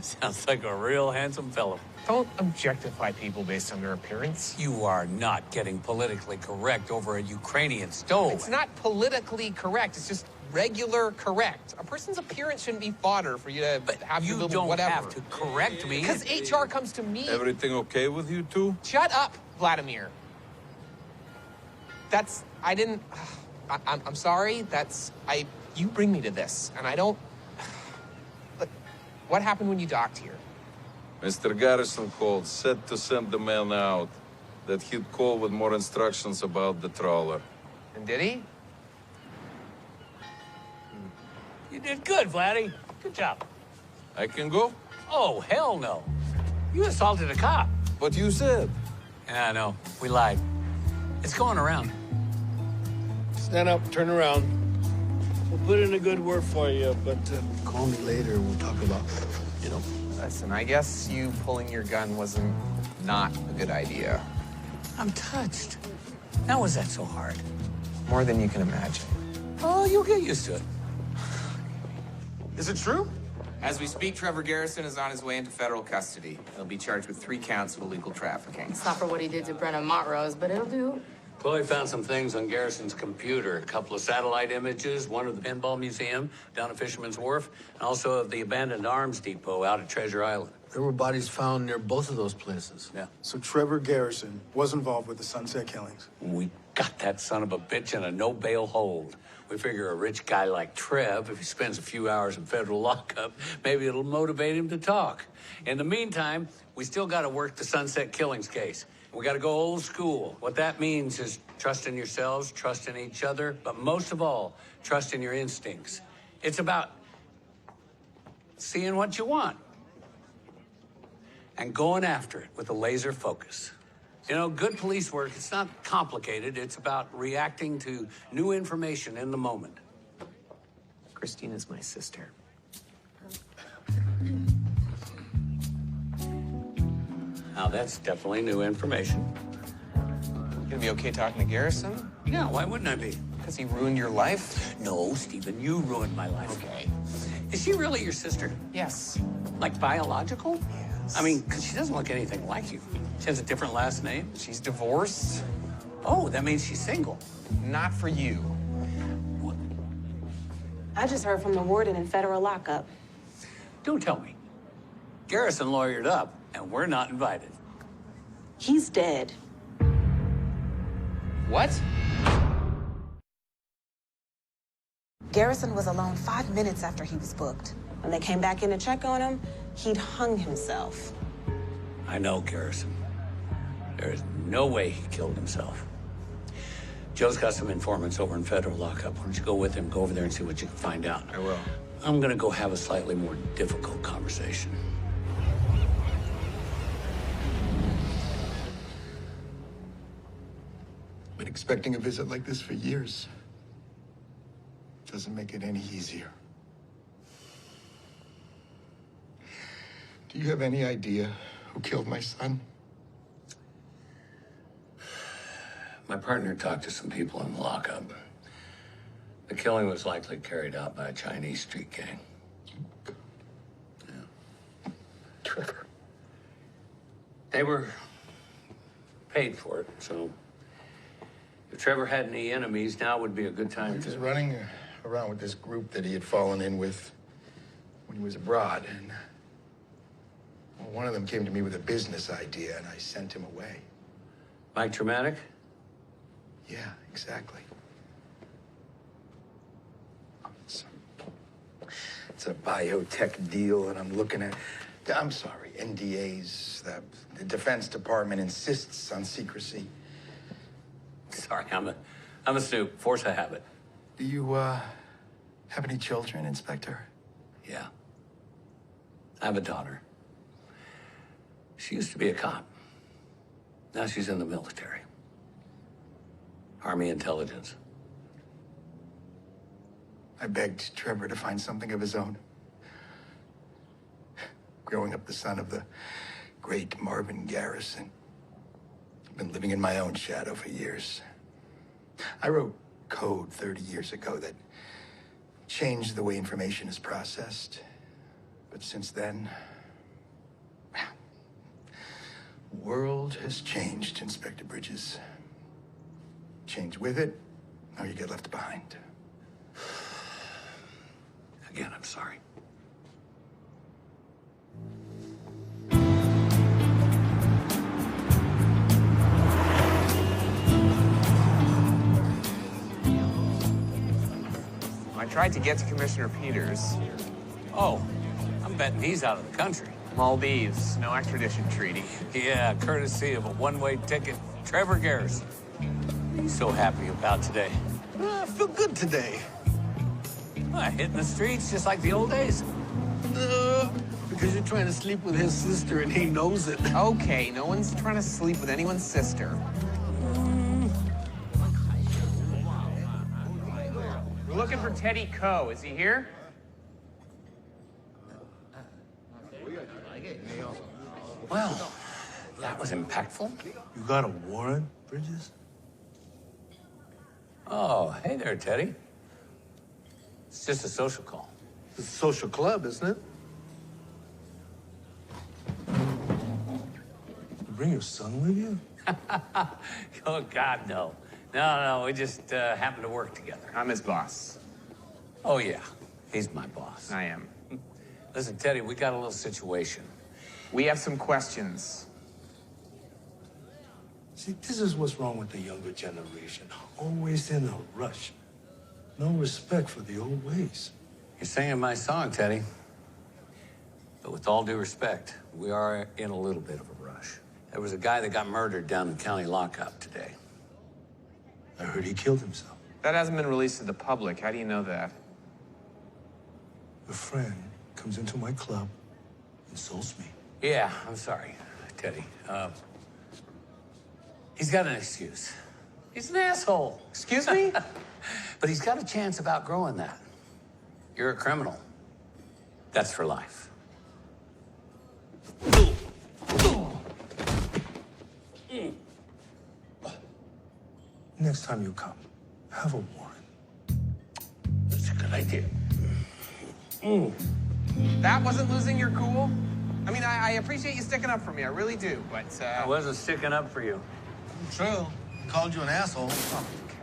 Sounds like a real handsome fellow. Don't objectify people based on their appearance. You are not getting politically correct over a Ukrainian stove. It's not politically correct. It's just regular correct. A person's appearance shouldn't be fodder for you to have you to don't whatever. have to correct me. Because HR comes to me. Everything okay with you two? Shut up, Vladimir. I didn't... I'm sorry. You bring me to this, and I don't... But what happened when you docked here? Mr. Garrison called, said to send the man out, that he'd call with more instructions about the trawler. And did he? You did good, Vladdy. Good job. I can go? Oh, hell no. You assaulted a cop. But you said. Yeah, I know. We lied. It's going around. Stand up, turn around. We'll put in a good word for you, but call me later and we'll talk about, you know. Listen, I guess you pulling your gun wasn't not a good idea. I'm touched. How was that so hard? More than you can imagine. Oh, you'll get used to it. Is it true? As we speak, Trevor Garrison is on his way into federal custody. He'll be charged with 3 counts of illegal trafficking. It's not for what he did to Brenna Montrose, but it'll do. Chloe found some things on Garrison's computer. A couple of satellite images, one of the Pinball Museum down at Fisherman's Wharf, and also of the abandoned arms depot out at Treasure Island. There were bodies found near both of those places. Yeah. So Trevor Garrison was involved with the Sunset killings. We got that son of a bitch in a no-bail hold. We figure a rich guy like Trev, if he spends a few hours in federal lockup, maybe it'll motivate him to talk. In the meantime, we still got to work the Sunset killings case. We got to go old school. What that means is trust in yourselves, trust in each other, but most of all, trust in your instincts. It's about seeing what you want and going after it with a laser focus. You know, good police work, it's not complicated. It's about reacting to new information in the moment. Christina's my sister. Now, that's definitely new information. You gonna be okay talking to Garrison? Yeah, why wouldn't I be? Because he ruined your life? No, Stephen, you ruined my life. Okay. Is she really your sister? Yes. Like biological? Yes. I mean, because she doesn't look anything like you. She has a different last name. She's divorced. Oh, that means she's single. Not for you. What? I just heard from the warden in federal lockup. Don't tell me. Garrison lawyered up, and we're not invited. He's dead. What? Garrison was alone 5 minutes after he was booked. When they came back in to check on him, he'd hung himself. I know Garrison. There is no way he killed himself. Joe's got some informants over in federal lockup. Why don't you go with him, go over there and see what you can find out. I will. I'm gonna go have a slightly more difficult conversation. Been expecting a visit like this for years. Doesn't make it any easier. Do you have any idea who killed my son? My partner talked to some people in the lockup. The killing was likely carried out by a Chinese street gang. Yeah. Trevor. They were paid for it, so if Trevor had any enemies, now would be a good time He was to... running around with this group that he had fallen in with when he was abroad, and well, one of them came to me with a business idea, and I sent him away. Mike Traumatic? Yeah, exactly. It's a biotech deal, and I'm looking at, I'm sorry, NDAs. The Defense Department insists on secrecy. Sorry, I'm a snoop. Force of habit. Do you, have any children, Inspector? Yeah. I have a daughter. She used to be a cop. Now she's in the military. Army intelligence. I begged Trevor to find something of his own. Growing up the son of the great Marvin Garrison. I've been living in my own shadow for years. I wrote code 30 years ago that changed the way information is processed. But since then, the world has changed, Inspector Bridges. Change with it, or you get left behind. Again, I'm sorry. I tried to get to Commissioner Peters. Oh, I'm betting he's out of the country. Maldives, no extradition treaty. Yeah, courtesy of a one-way ticket. Trevor Garrison. What are you so happy about today? I feel good today. Hitting the streets just like the old days. Because you're trying to sleep with his sister and he knows it. Okay, no one's trying to sleep with anyone's sister. We're looking for Teddy Coe. Is he here? Well, that was impactful. You got a warrant, Bridges? Oh, hey there, Teddy. It's just a social call. It's a social club, isn't it? You bring your son with you? Oh, God, no. No, we just happen to work together. I'm his boss. Oh, yeah. He's my boss. I am. Listen, Teddy, we got a little situation. We have some questions. See, this is what's wrong with the younger generation. Always in a rush. No respect for the old ways. You're singing my song, Teddy. But with all due respect, we are in a little bit of a rush. There was a guy that got murdered down in county lockup today. I heard he killed himself. That hasn't been released to the public. How do you know that? A friend comes into my club, insults me. Yeah, I'm sorry, Teddy. He's got an excuse. He's an asshole. Excuse me? But he's got a chance of outgrowing that. You're a criminal. That's for life. Next time you come, have a warrant. That's a good idea. That wasn't losing your cool? I mean, I appreciate you sticking up for me. I really do, but, I wasn't sticking up for you. True. Called you an asshole. Oh, okay.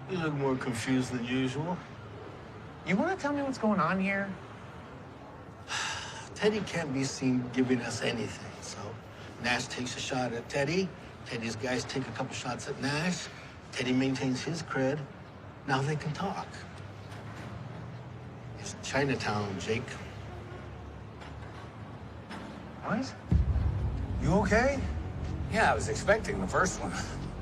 You look more confused than usual. You want to tell me what's going on here? Teddy can't be seen giving us anything, so Nash takes a shot at Teddy. Teddy's guys take a couple shots at Nash. Teddy maintains his cred. Now they can talk. It's Chinatown, Jake. What? You okay? Yeah, I was expecting the first one,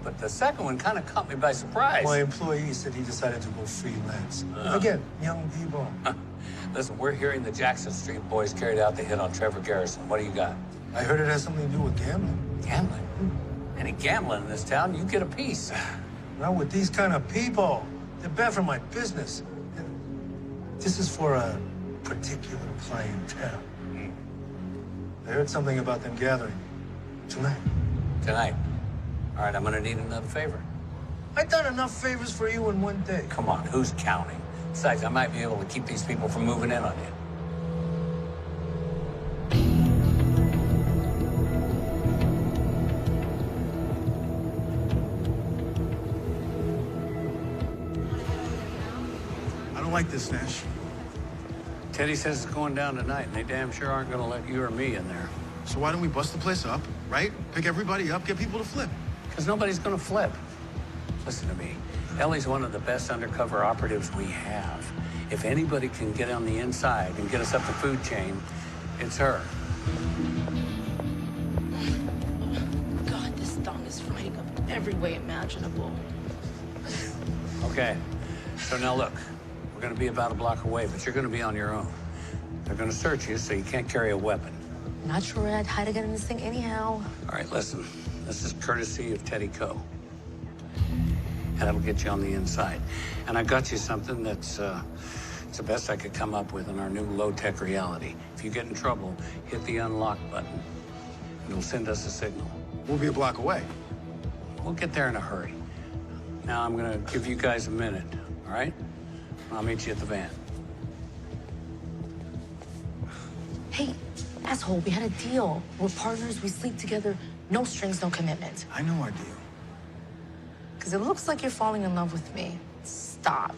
but the second one kind of caught me by surprise. My employee said he decided to go freelance. Again, young people. Listen, we're hearing the Jackson Street boys carried out the hit on Trevor Garrison. What do you got? I heard it has something to do with gambling. Gambling? Any gambling in this town, you get a piece. Not with these kind of people. They're bad for my business. This is for a particular clientele. I heard something about them gathering. Tonight. Tonight. All right, I'm gonna need another favor. I've done enough favors for you in one day. Come on, who's counting? Besides, I might be able to keep these people from moving in on you. I don't like this, Nash. Teddy says it's going down tonight, and they damn sure aren't gonna let you or me in there. So why don't we bust the place up, right? Pick everybody up, get people to flip. Because nobody's gonna flip. Listen to me. Ellie's one of the best undercover operatives we have. If anybody can get on the inside and get us up the food chain, it's her. God, this thong is fraying up every way imaginable. Okay, so now look, we're gonna be about a block away, but you're gonna be on your own. They're gonna search you, so you can't carry a weapon. Not sure I'd hide to get in this thing anyhow. All right, listen, this is courtesy of Teddy Co. And that'll get you on the inside. And I got you something that's it's the best I could come up with in our new low-tech reality. If you get in trouble, hit the unlock button. It'll send us a signal. We'll be a block away. We'll get there in a hurry. Now I'm gonna give you guys a minute, all right? I'll meet you at the van. Hey, asshole, we had a deal. We're partners, we sleep together. No strings, no commitment. I know our deal. Because it looks like you're falling in love with me. Stop.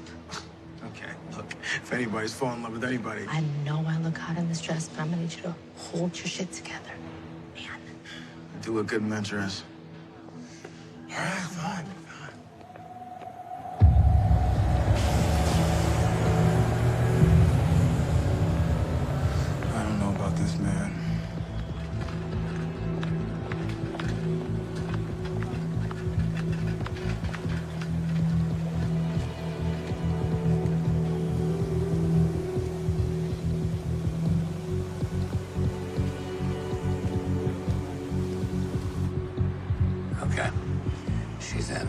Okay, look, if anybody's falling in love with anybody. I know I look hot in this dress, but I'm gonna need you to hold your shit together. I do look good in that dress. All right, fine. I don't know about this, man. Okay, she's in.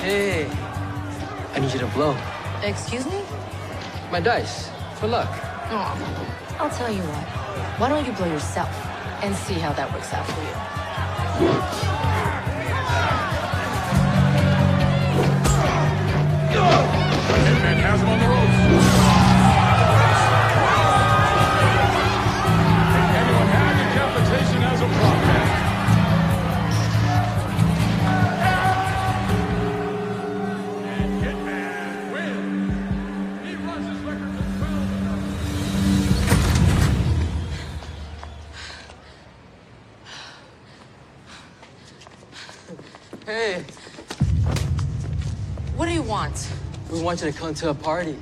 Hey, I need you to blow. Excuse me? My dice, for luck. Oh, I'll tell you what. Why don't you blow yourself and see how that works out for you? Hitman has him on the ropes. Anyone had decapitation as a prop. And Hitman wins. He runs his record to 12. Hey, What do you want? we want you to come to a party.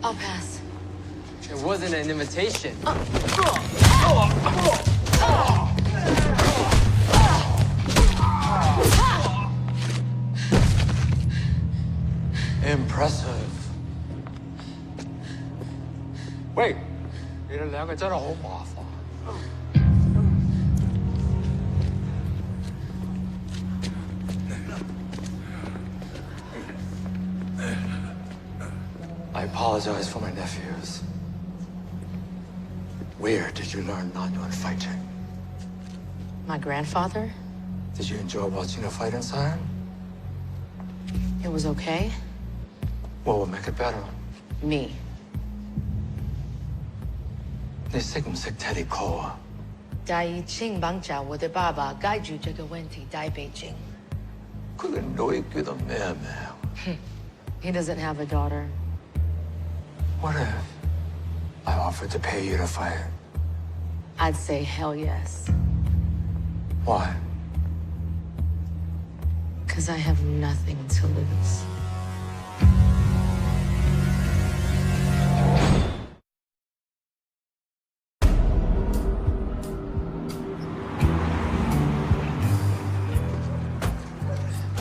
I'll pass. It wasn't an invitation. Impressive. Wait, 你哋兩個真係好麻煩。I apologize for my nephews. Where did you learn non-yuan fighting? My grandfather? Did you enjoy watching a fight inside? It was okay. What would make it better? Me. 你識唔識 Teddy Cole 啊？在青幫找我的爸爸解決這個問題在北京。佢個女叫做咩名？ He doesn't have a daughter. What if I offered to pay you to fight? I'd say hell yes. Why? Because I have nothing to lose.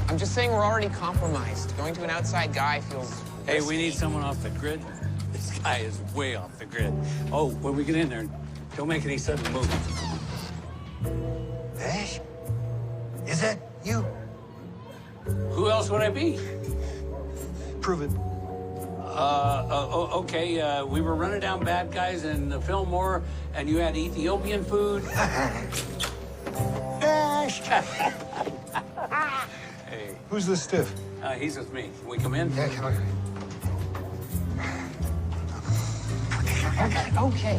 I'm just saying we're already compromised. Going to an outside guy feels Hey, risky. we need someone off the grid. This guy is way off the grid. Oh, when we get in there, don't make any sudden moves. Nash? Is that you? Who else would I be? Prove it. Okay, we were running down bad guys in the Fillmore, and you had Ethiopian food. Nash! Hey. Who's this stiff? He's with me. Can we come in? Yeah, come on. Okay.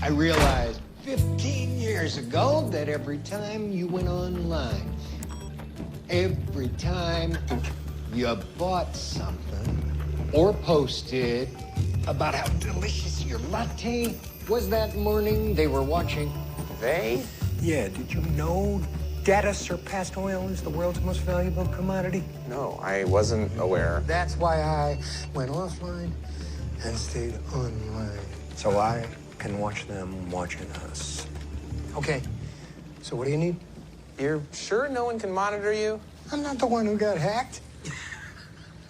I realized 15 years ago that every time you went online, every time you bought something or posted about how delicious your latte was that morning, they were watching. They? Yeah, did you know data surpassed oil is the world's most valuable commodity? No, I wasn't aware. That's why I went offline and stayed online. So I can watch them watching us. Okay, so what do you need? You're sure no one can monitor you? I'm not the one who got hacked.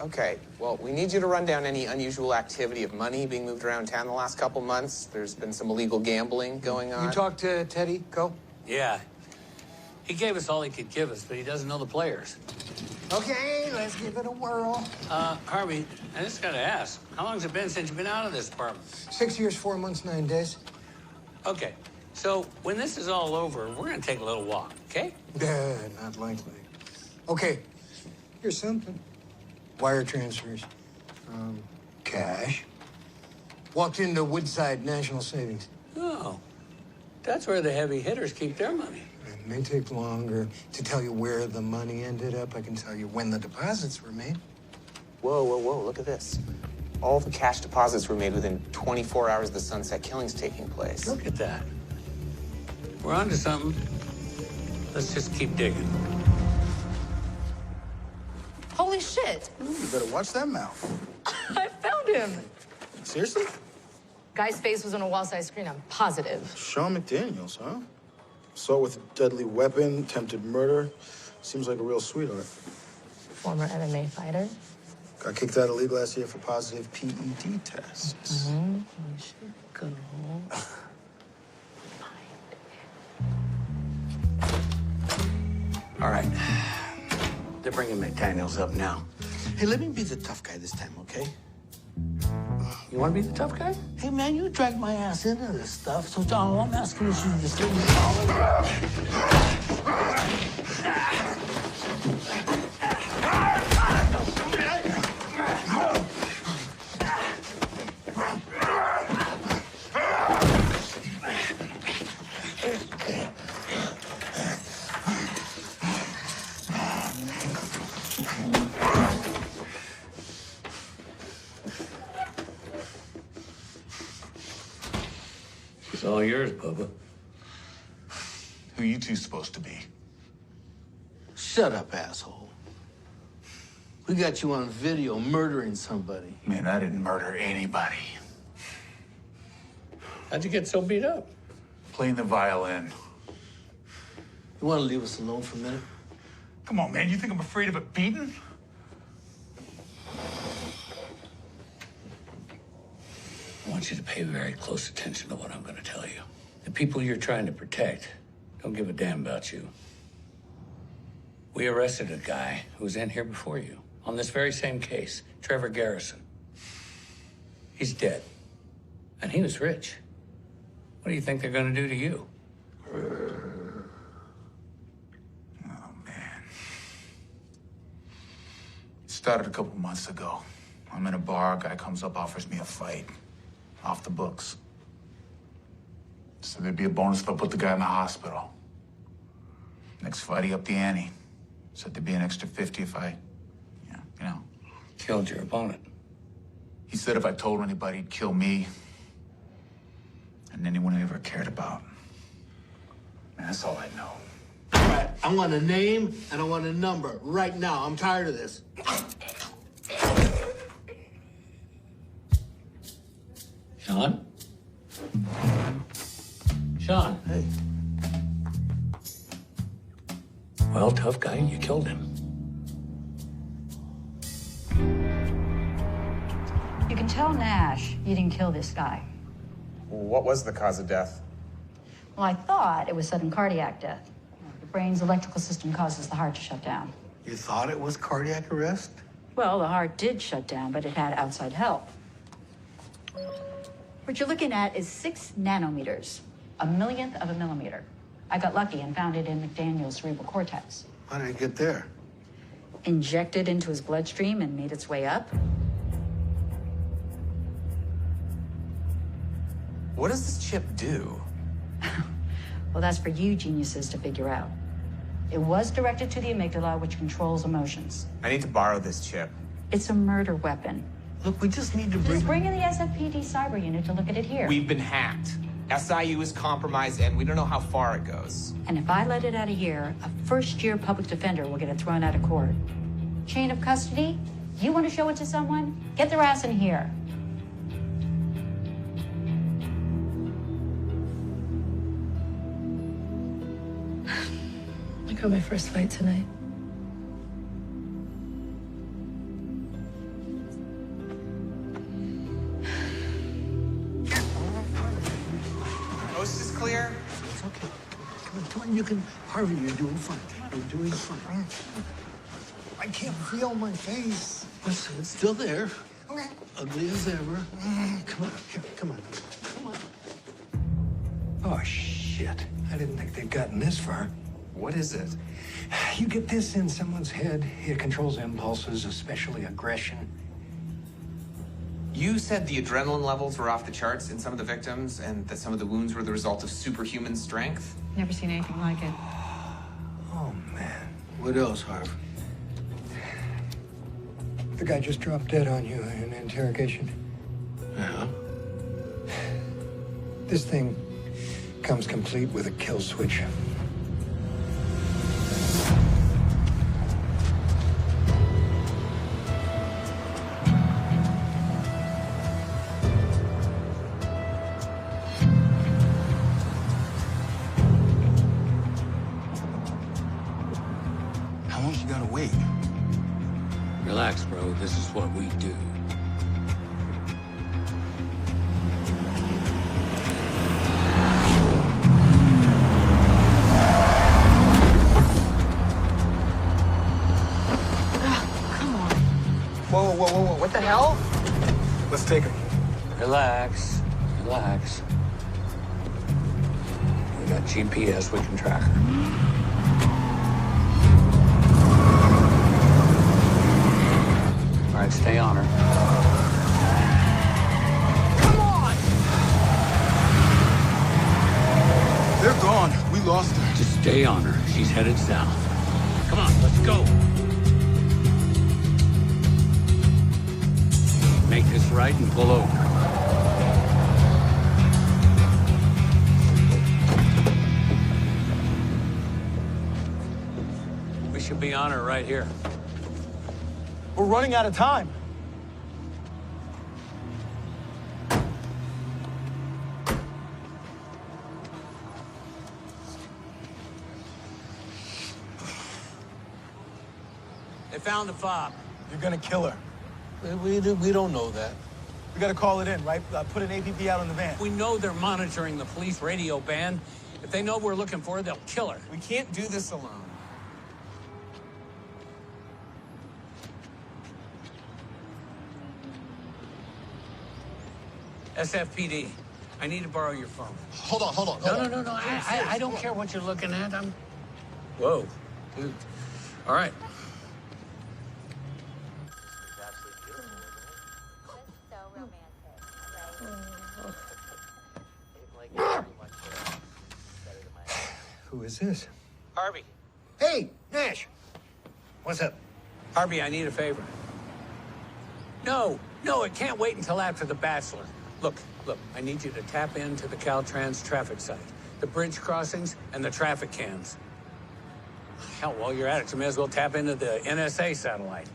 Okay, well, we need you to run down any unusual activity of money being moved around town the last couple months. There's been some illegal gambling going on. You talked to Teddy, Go? Yeah. He gave us all he could give us, but he doesn't know the players. Okay, let's give it a whirl. Harvey, I just gotta ask, how long's it been since you've been out of this apartment? 6 years, 4 months, 9 days. Okay, so when this is all over, we're gonna take a little walk, okay? Yeah, not likely. Okay, here's something. Wire transfers. Cash. Walked into Woodside National Savings. Oh, that's where the heavy hitters keep their money. It may take longer to tell you where the money ended up. I can tell you when the deposits were made. Whoa, whoa, whoa, look at this. All the cash deposits were made within 24 hours of the Sunset killings taking place. Look at that. We're onto something. Let's just keep digging. Holy shit! Ooh, you better watch that mouth. I found him. Seriously? Guy's face was on a wall-size screen, I'm positive. Sean McDaniels, huh? Assault with a deadly weapon, attempted murder. Seems like a real sweetheart. Former MMA fighter. Got kicked out of league last year for positive PED tests. Mm-hmm. We should go. All right. They're bringing McDaniels up now. Hey, let me be the tough guy this time, okay? You want to be the tough guy? Hey, man, you dragged my ass into this stuff, so all I'm asking is you to just let me follow. It's all yours, Bubba. Who you two supposed to be? Shut up, asshole. We got you on video murdering somebody. Man, I didn't murder anybody. How'd you get so beat up? Playing the violin. You want to leave us alone for a minute? Come on, man. You think I'm afraid of a beating? I want you to pay very close attention to what I'm going to tell you. The people you're trying to protect don't give a damn about you. We arrested a guy who was in here before you on this very same case, Trevor Garrison. He's dead. And he was rich. What do you think they're going to do to you? Started a couple months ago. I'm in a bar, a guy comes up, offers me a fight. Off the books. So there'd be a bonus if I put the guy in the hospital. Next fight, he upped the ante. Said there'd be an extra 50 if I, killed your opponent. He said if I told anybody, he'd kill me. And anyone I ever cared about. Man, that's all I know. All right, I want a name and I want a number right now. I'm tired of this. Sean? Sean? Hey. Well, tough guy, you killed him. You can tell Nash you didn't kill this guy. What was the cause of death? Well, I thought it was sudden cardiac death. The brain's electrical system causes the heart to shut down. You thought it was cardiac arrest? Well, the heart did shut down, but it had outside help. What you're looking at is 6 nanometers, a millionth of a millimeter. I got lucky and found it in McDaniel's cerebral cortex. How did it get there? Injected into his bloodstream and made its way up. What does this chip do? Well, that's for you geniuses to figure out. It was directed to the amygdala, which controls emotions. I need to borrow this chip. It's a murder weapon. Look, we just need to Just bring in the SFPD cyber unit to look at it here. We've been hacked. İS.آي.يو is compromised, and we don't know how far it goes. And if I let it out of here, a first-year public defender will get it thrown out of court. Chain of custody? You want to show it to someone? Get their ass in here. I got my first fight tonight. Coast is clear? It's okay. Come on, you can... Harvey, you're doing fine. You're doing fine. I can't feel my face. Listen, it's still there. Okay. Ugly as ever. Come on, here, come on. Come on. Oh, shit. I didn't think they'd gotten this far. What is it? You get this in someone's head, it controls impulses, especially aggression. You said the adrenaline levels were off the charts in some of the victims, and that some of the wounds were the result of superhuman strength? Never seen anything like it. Oh, man. What else, Harv? The guy just dropped dead on you in interrogation. Yeah? This thing comes complete with a kill switch. How long you gotta wait? Relax, bro. This is what we do. Whoa, what the hell? Let's take him. Relax. Relax. We got GPS, we can track her. All right, stay on her. Come on! They're gone. We lost her. Just stay on her. She's headed south. Come on, let's go. Make this right and pull over. We should be on her right here. We're running out of time. They found the fob. You're gonna kill her. We don't know that. We gotta call it in, right? Put an APB out on the van. We know they're monitoring the police radio band. If they know we're looking for her, they'll kill her. We can't do this alone. SFPD, I need to borrow your phone. Hold on. No. I don't care what you're looking at. Whoa, dude. All right. Who is this? Harvey. Hey, Nash. What's up? Harvey, I need a favor. No, it can't wait until after The Bachelor. Look, I need you to tap into the Caltrans traffic site, the bridge crossings, and the traffic cams. Hell, while you're at it, you may as well tap into the NSA satellite.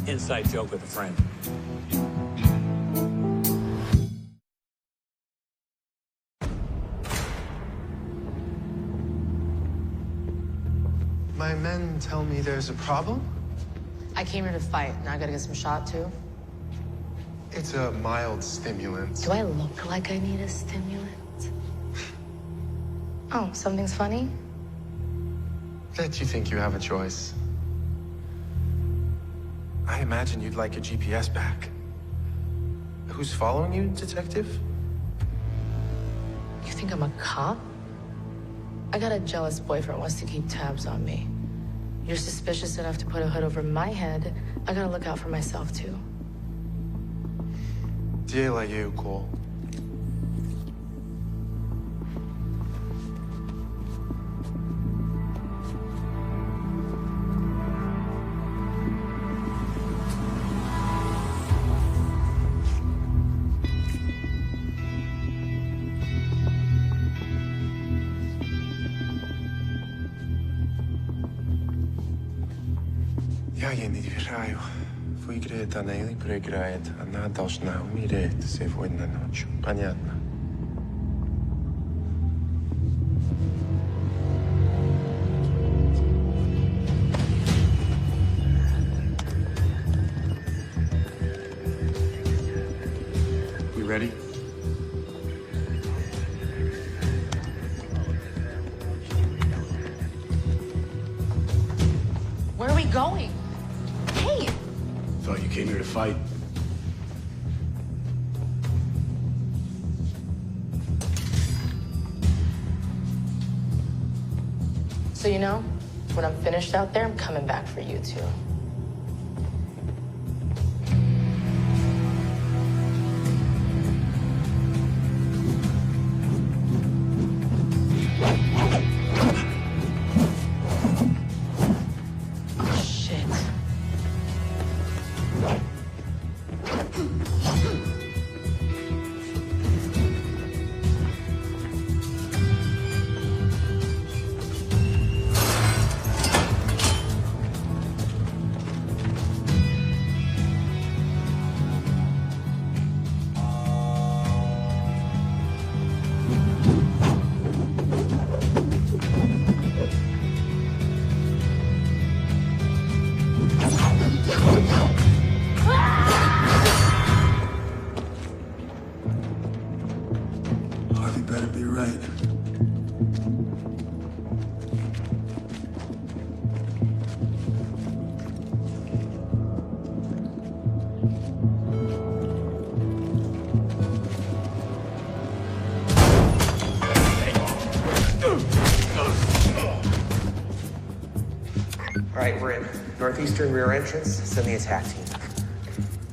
Inside joke with a friend. My men tell me there's a problem? I came here to fight. Now I gotta get some shot, too. It's a mild stimulant. Do I look like I need a stimulant? Oh, something's funny? That you think you have a choice. I imagine you'd like your GPS back. Who's following you, detective? You think I'm a cop? I got a jealous boyfriend who wants to keep tabs on me. You're suspicious enough to put a hood over my head. I gotta look out for myself, too. إس.آي.يو, Cole. Я не доверяю. В игре это она или проиграет. Она должна умереть сегодня ночью. Понятно? We ready? Where are we going? Hey! Thought you came here to fight. So, you know, when I'm finished out there, I'm coming back for you, too. All right, we're in. Northeastern rear entrance, send the attack team.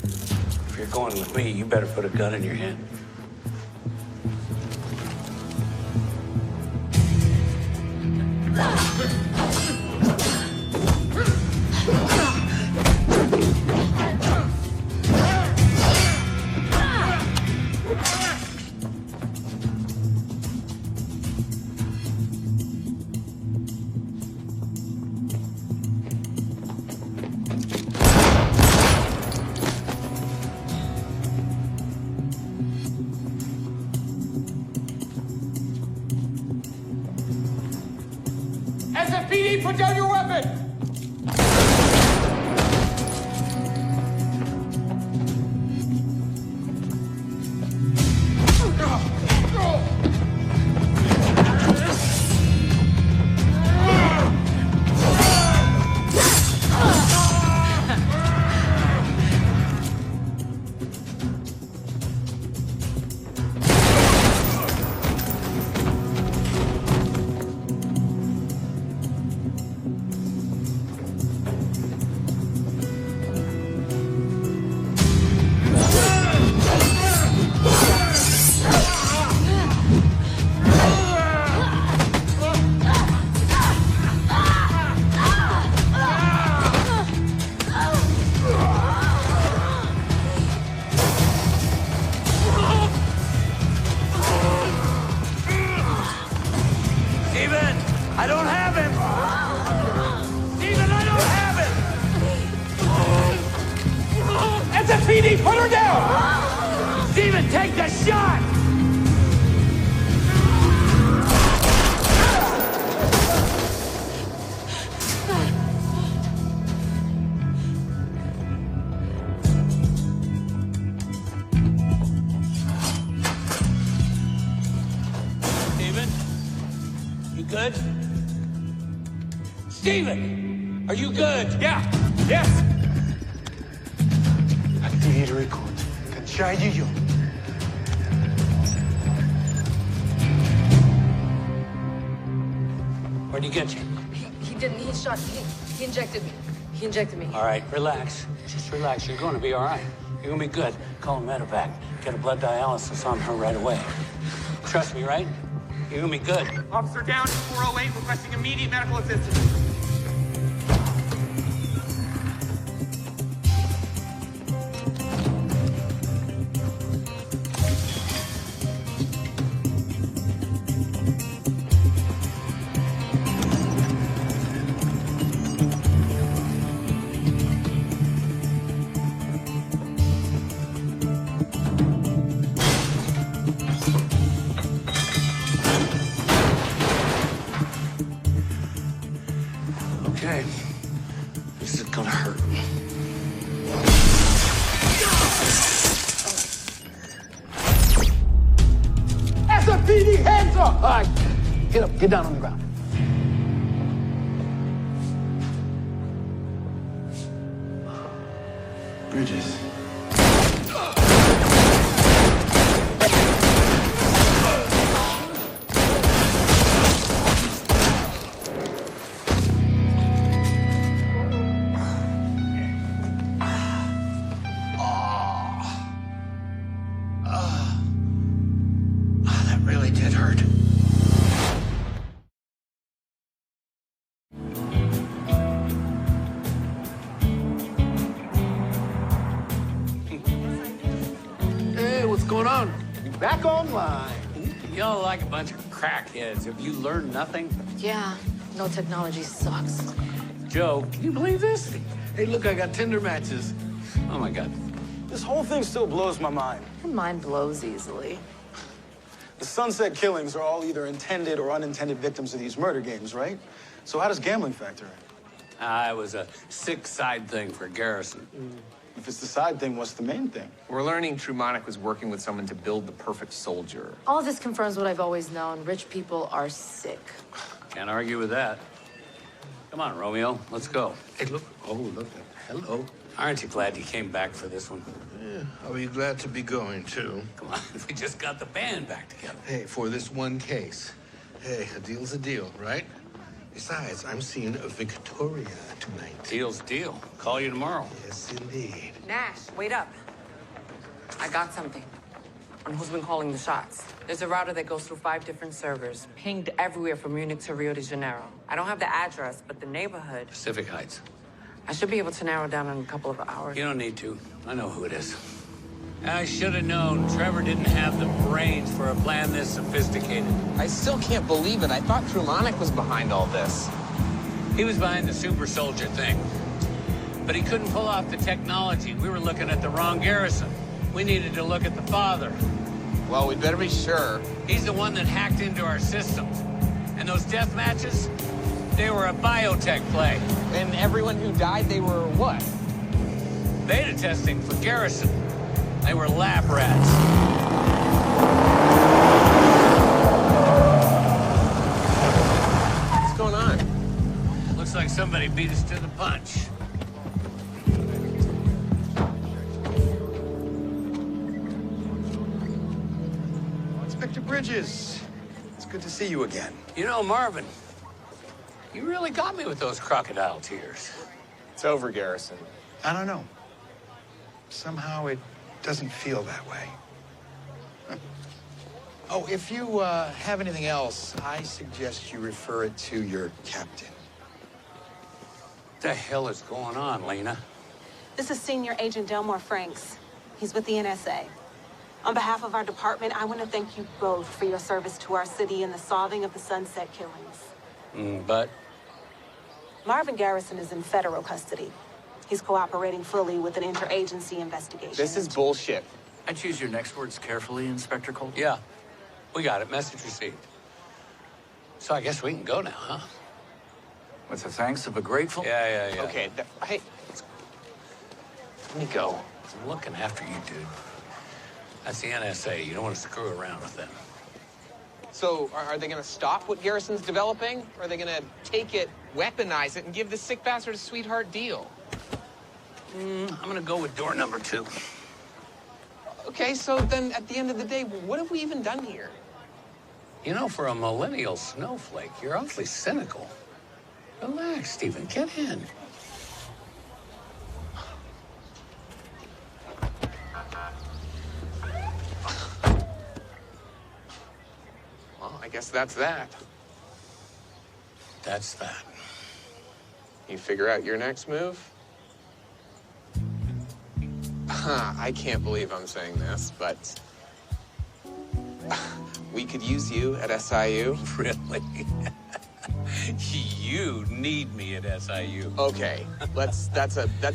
If you're going with me, you better put a gun in your hand. SFPD, put down your weapon! SPD, put her down! Steven, take the shot! Steven? You good? Steven! Are you good? Yeah. Yes. Activate record. Качаю. Where'd he get you? He didn't. He shot. He injected me. He injected me. All right, relax. Just relax. You're going to be all right. You're going to be good. Call medevac. Get a blood dialysis on her right away. Trust me, right? You're going to be good. Officer down, 408, requesting immediate medical assistance. Okay. This is gonna hurt. SFPD, hands up! All right, get up, get down on the ground. Bridges. That really did hurt. Hey, what's going on? You back online. Y'all like a bunch of crackheads. Have you learned nothing? Yeah. No technology sucks. Joe, can you believe this? Hey, look, I got Tinder matches. Oh my God. This whole thing still blows my mind. Your mind blows easily. The Sunset killings are all either intended or unintended victims of these murder games, right? So how does gambling factor in? It was a sick side thing for Garrison. If it's the side thing, what's the main thing? We're learning Trumanic was working with someone to build the perfect soldier. All of this confirms what I've always known. Rich people are sick. Can't argue with that. Come on, Romeo, let's go. Hey, look. Oh, look. Hello. Aren't you glad you came back for this one? Yeah, I'll be glad to be going, too. Come on, we just got the band back together. Hey, for this one case. Hey, a deal's a deal, right? Besides, I'm seeing a Victoria tonight. Deal's deal. Call you tomorrow. Yes, indeed. Nash, wait up. I got something on who's been calling the shots. There's a router that goes through 5 different servers, pinged everywhere from Munich to Rio de Janeiro. I don't have the address, but the neighborhood. Pacific Heights. I should be able to narrow down in a couple of hours. You don't need to. I know who it is. I should have known Trevor didn't have the brains for a plan this sophisticated. I still can't believe it. I thought Trumanic was behind all this. He was behind the super soldier thing. But he couldn't pull off the technology. We were looking at the wrong Garrison. We needed to look at the father. Well, we better be sure. He's the one that hacked into our systems. And those death matches, they were a biotech play. And everyone who died, they were what? Beta testing for Garrison. They were lab rats. What's going on? Looks like somebody beat us to the punch. Inspector Bridges, it's good to see you again. You know, Marvin, you really got me with those crocodile tears. It's over, Garrison. I don't know. Somehow it doesn't feel that way. Oh, if you have anything else, I suggest you refer it to your captain. What the hell is going on, Lena? This is Senior Agent Delmore Franks. He's with the NSA. On behalf of our department, I want to thank you both for your service to our city in the solving of the Sunset killings. But? Marvin Garrison is in federal custody. He's cooperating fully with an interagency investigation. This is bullshit. I choose your next words carefully, Inspector Cole. Yeah, we got it. Message received. So I guess we can go now, huh? With the thanks of a grateful... Yeah. Okay, hey, Let me go. I'm looking after you, dude. That's the NSA. You don't want to screw around with them. so are they gonna stop what Garrison's developing? Or are they gonna take it, weaponize it, and give this sick bastard a sweetheart deal? I'm gonna go with door number 2. Okay, so then at the end of the day, what have we even done here? You know, for a millennial snowflake, you're awfully cynical. Relax, Stephen. Get in. Well, I guess that's that. That's that. You figure out your next move? I can't believe I'm saying this, but we could use you at S.I.U. Really? You need me at S.I.U. Okay, that's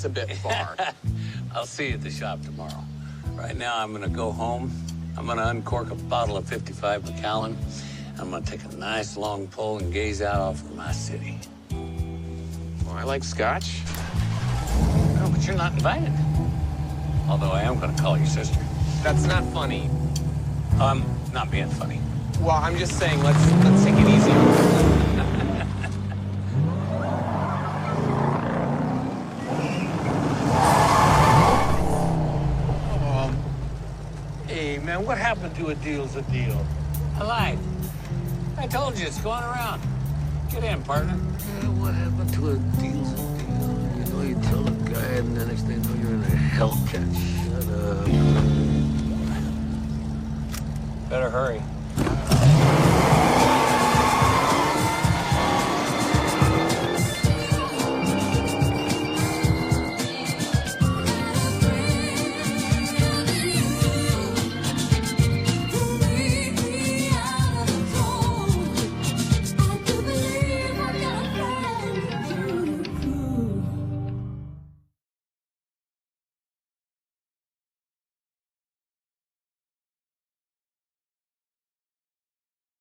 a bit far. I'll see you at the shop tomorrow. Right now, I'm gonna go home. I'm gonna uncork a bottle of 55 Macallan. I'm gonna take a nice long pull and gaze out off of my city. Well, I like scotch. No, but you're not invited. Although I am gonna call your sister. That's not funny. I'm not being funny. Well, I'm just saying, let's take it easy. Hey, man, what happened to a deal's a deal? I lied. I told you, it's going around. Get in, partner. Yeah, what happened to a deal's a deal? You know, you tell a guy, and the next thing you know, you're in a Hellcat. Shut up. Better hurry.